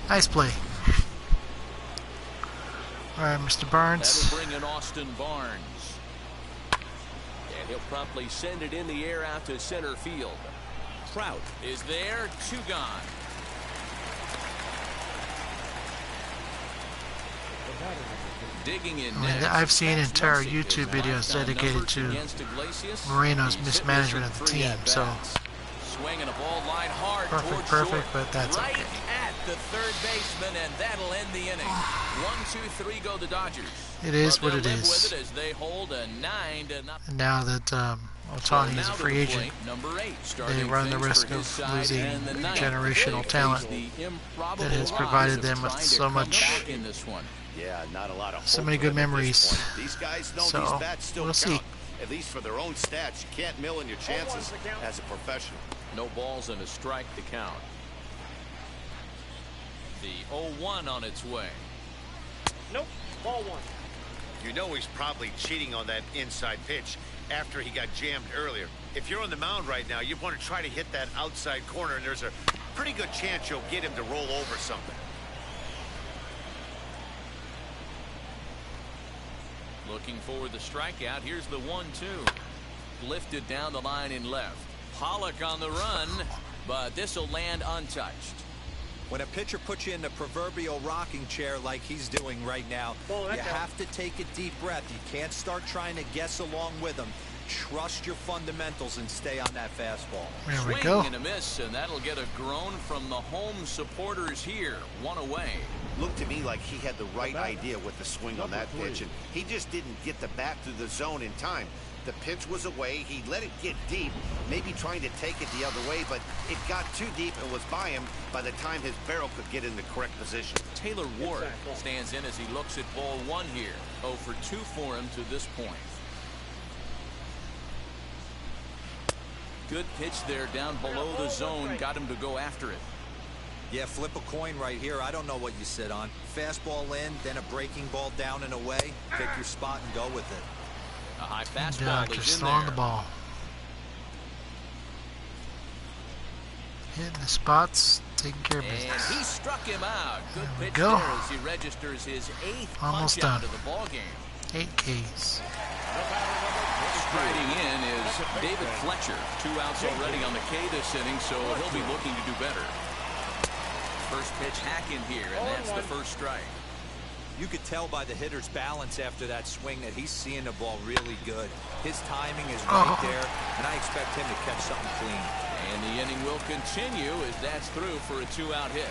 Nice play. All right, Mr. Barnes. That'll bring in Austin Barnes. And he'll promptly send it in the air out to center field. Trout is there, 2 gone. Digging in I mean, next, I've seen Max entire Messick YouTube is the videos last-time dedicated number to against Iglesias. Moreno's He's mismanagement hit of the this in team, 3 so at-bats. Swinging a ball line hard perfect, towards short, but that's right okay. at the third baseman, and that'll end the inning. 1-2-3 go the Dodgers. It is But what they'll it live is. with it as they hold a 9-0. And now that Ohtani is a free agent, they run the risk of losing generational talent that has provided them with so much, Yeah, not a lot of so hope many for good them at this memories. point. These guys know So, these bats still we'll count. see. At least for their own stats, you can't mill in your chances as a professional. No balls and a strike to count. The 0-1 on its way. Nope, ball one. You know he's probably cheating on that inside pitch after he got jammed earlier. If you're on the mound right now, you want to try to hit that outside corner, and there's a pretty good chance you'll get him to roll over something. Looking for the strikeout. Here's the 1-2. Lifted down the line in left. Pollock on the run, but this will land untouched. When a pitcher puts you in the proverbial rocking chair like he's doing right now, you have to take a deep breath. You can't start trying to guess along with him. Trust your fundamentals and stay on that fastball. There we Swing go. and a miss, and that'll get a groan from the home supporters here. 1 away. Looked to me like he had the right idea with the swing on that pitch, and he just didn't get the bat through the zone in time. The pitch was away. He let it get deep, maybe trying to take it the other way, but it got too deep and was by him by the time his barrel could get in the correct position. Taylor Ward stands in as he looks at ball 1 here. 0 for 2 for him to this point. Good pitch there down below the zone. Got him to go after it. Yeah, flip a coin right here. I don't know what you sit on. Fastball in, then a breaking ball down and away. Pick your spot and go with it. A high And, fastball is just in throwing there. the ball. Hitting the spots, taking care of And business. he struck him out. Good There we pitch go. there as he registers his 8th Almost punch out done. of the ball game. 8 Ks. Striding in is David Fletcher. 2 outs already on the K this inning, so he'll be looking to do better. First pitch hack in here, and that's the first strike. You could tell by the hitter's balance after that swing that he's seeing the ball really good. His timing is right there, and I expect him to catch something clean. And the inning will continue as that's through for a 2-out hit.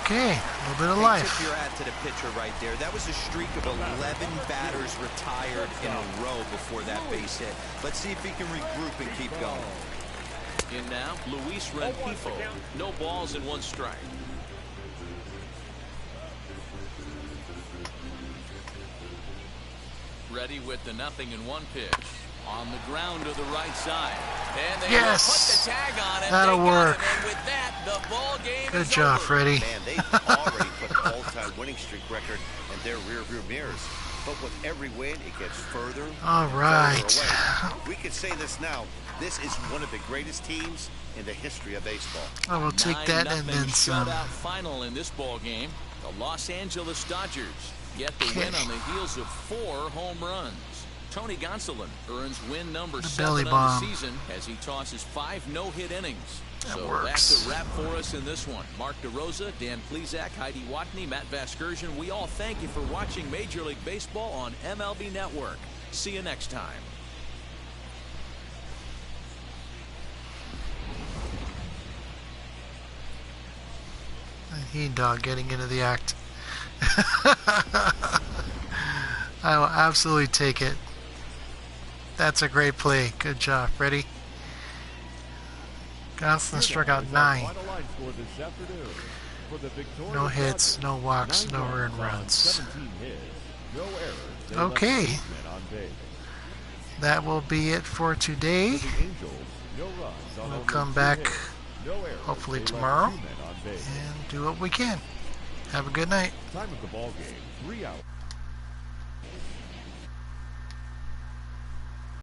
Okay, a little bit of Hey, life. tip your hat to the pitcher right there. That was a streak of 11 batters retired in a row before that base hit. Let's see if he can regroup and keep going. In now, Luis Rengifo. No balls and 1 strike. Ready with the 0-1 pitch. On the ground to the right side. And they Yes! will put the tag on it. That'll They got work. him, and with that, the ball game Good is job, over. Freddie. Man, they already put the all-time winning streak record in their rearview mirrors. But with every win, it gets further All and right. further away. We can say this now. This is one of the greatest teams in the history of baseball. I will take that and 9-0 then some. shutout final in this ball game. The Los Angeles Dodgers get the win on the heels of 4 home runs. Tony Gonsolin earns win number 7 belly on the bomb. season as he tosses 5 no-hit innings. That So works. that's a wrap for us in this one. Mark DeRosa, Dan Plesac, Heidi Watney, Matt Vasgersian. We all thank you for watching Major League Baseball on MLB Network. See you next time. He dog getting into the act. I will absolutely take it. That's a great play. Good job, Freddie. Gonsolin struck out 9. Final line score this afternoon. For the victorious No hits, Dodgers, no walks, 9 no runs earned on runs. 17 hits, no errors. They left Okay. 8 men on base. That will be it for today. For the Angels, no runs on We'll only come 2 back hits, no errors. hopefully They left tomorrow 2 men on base. and do what we can. Have a good night. Time of the ball game, 3 hours.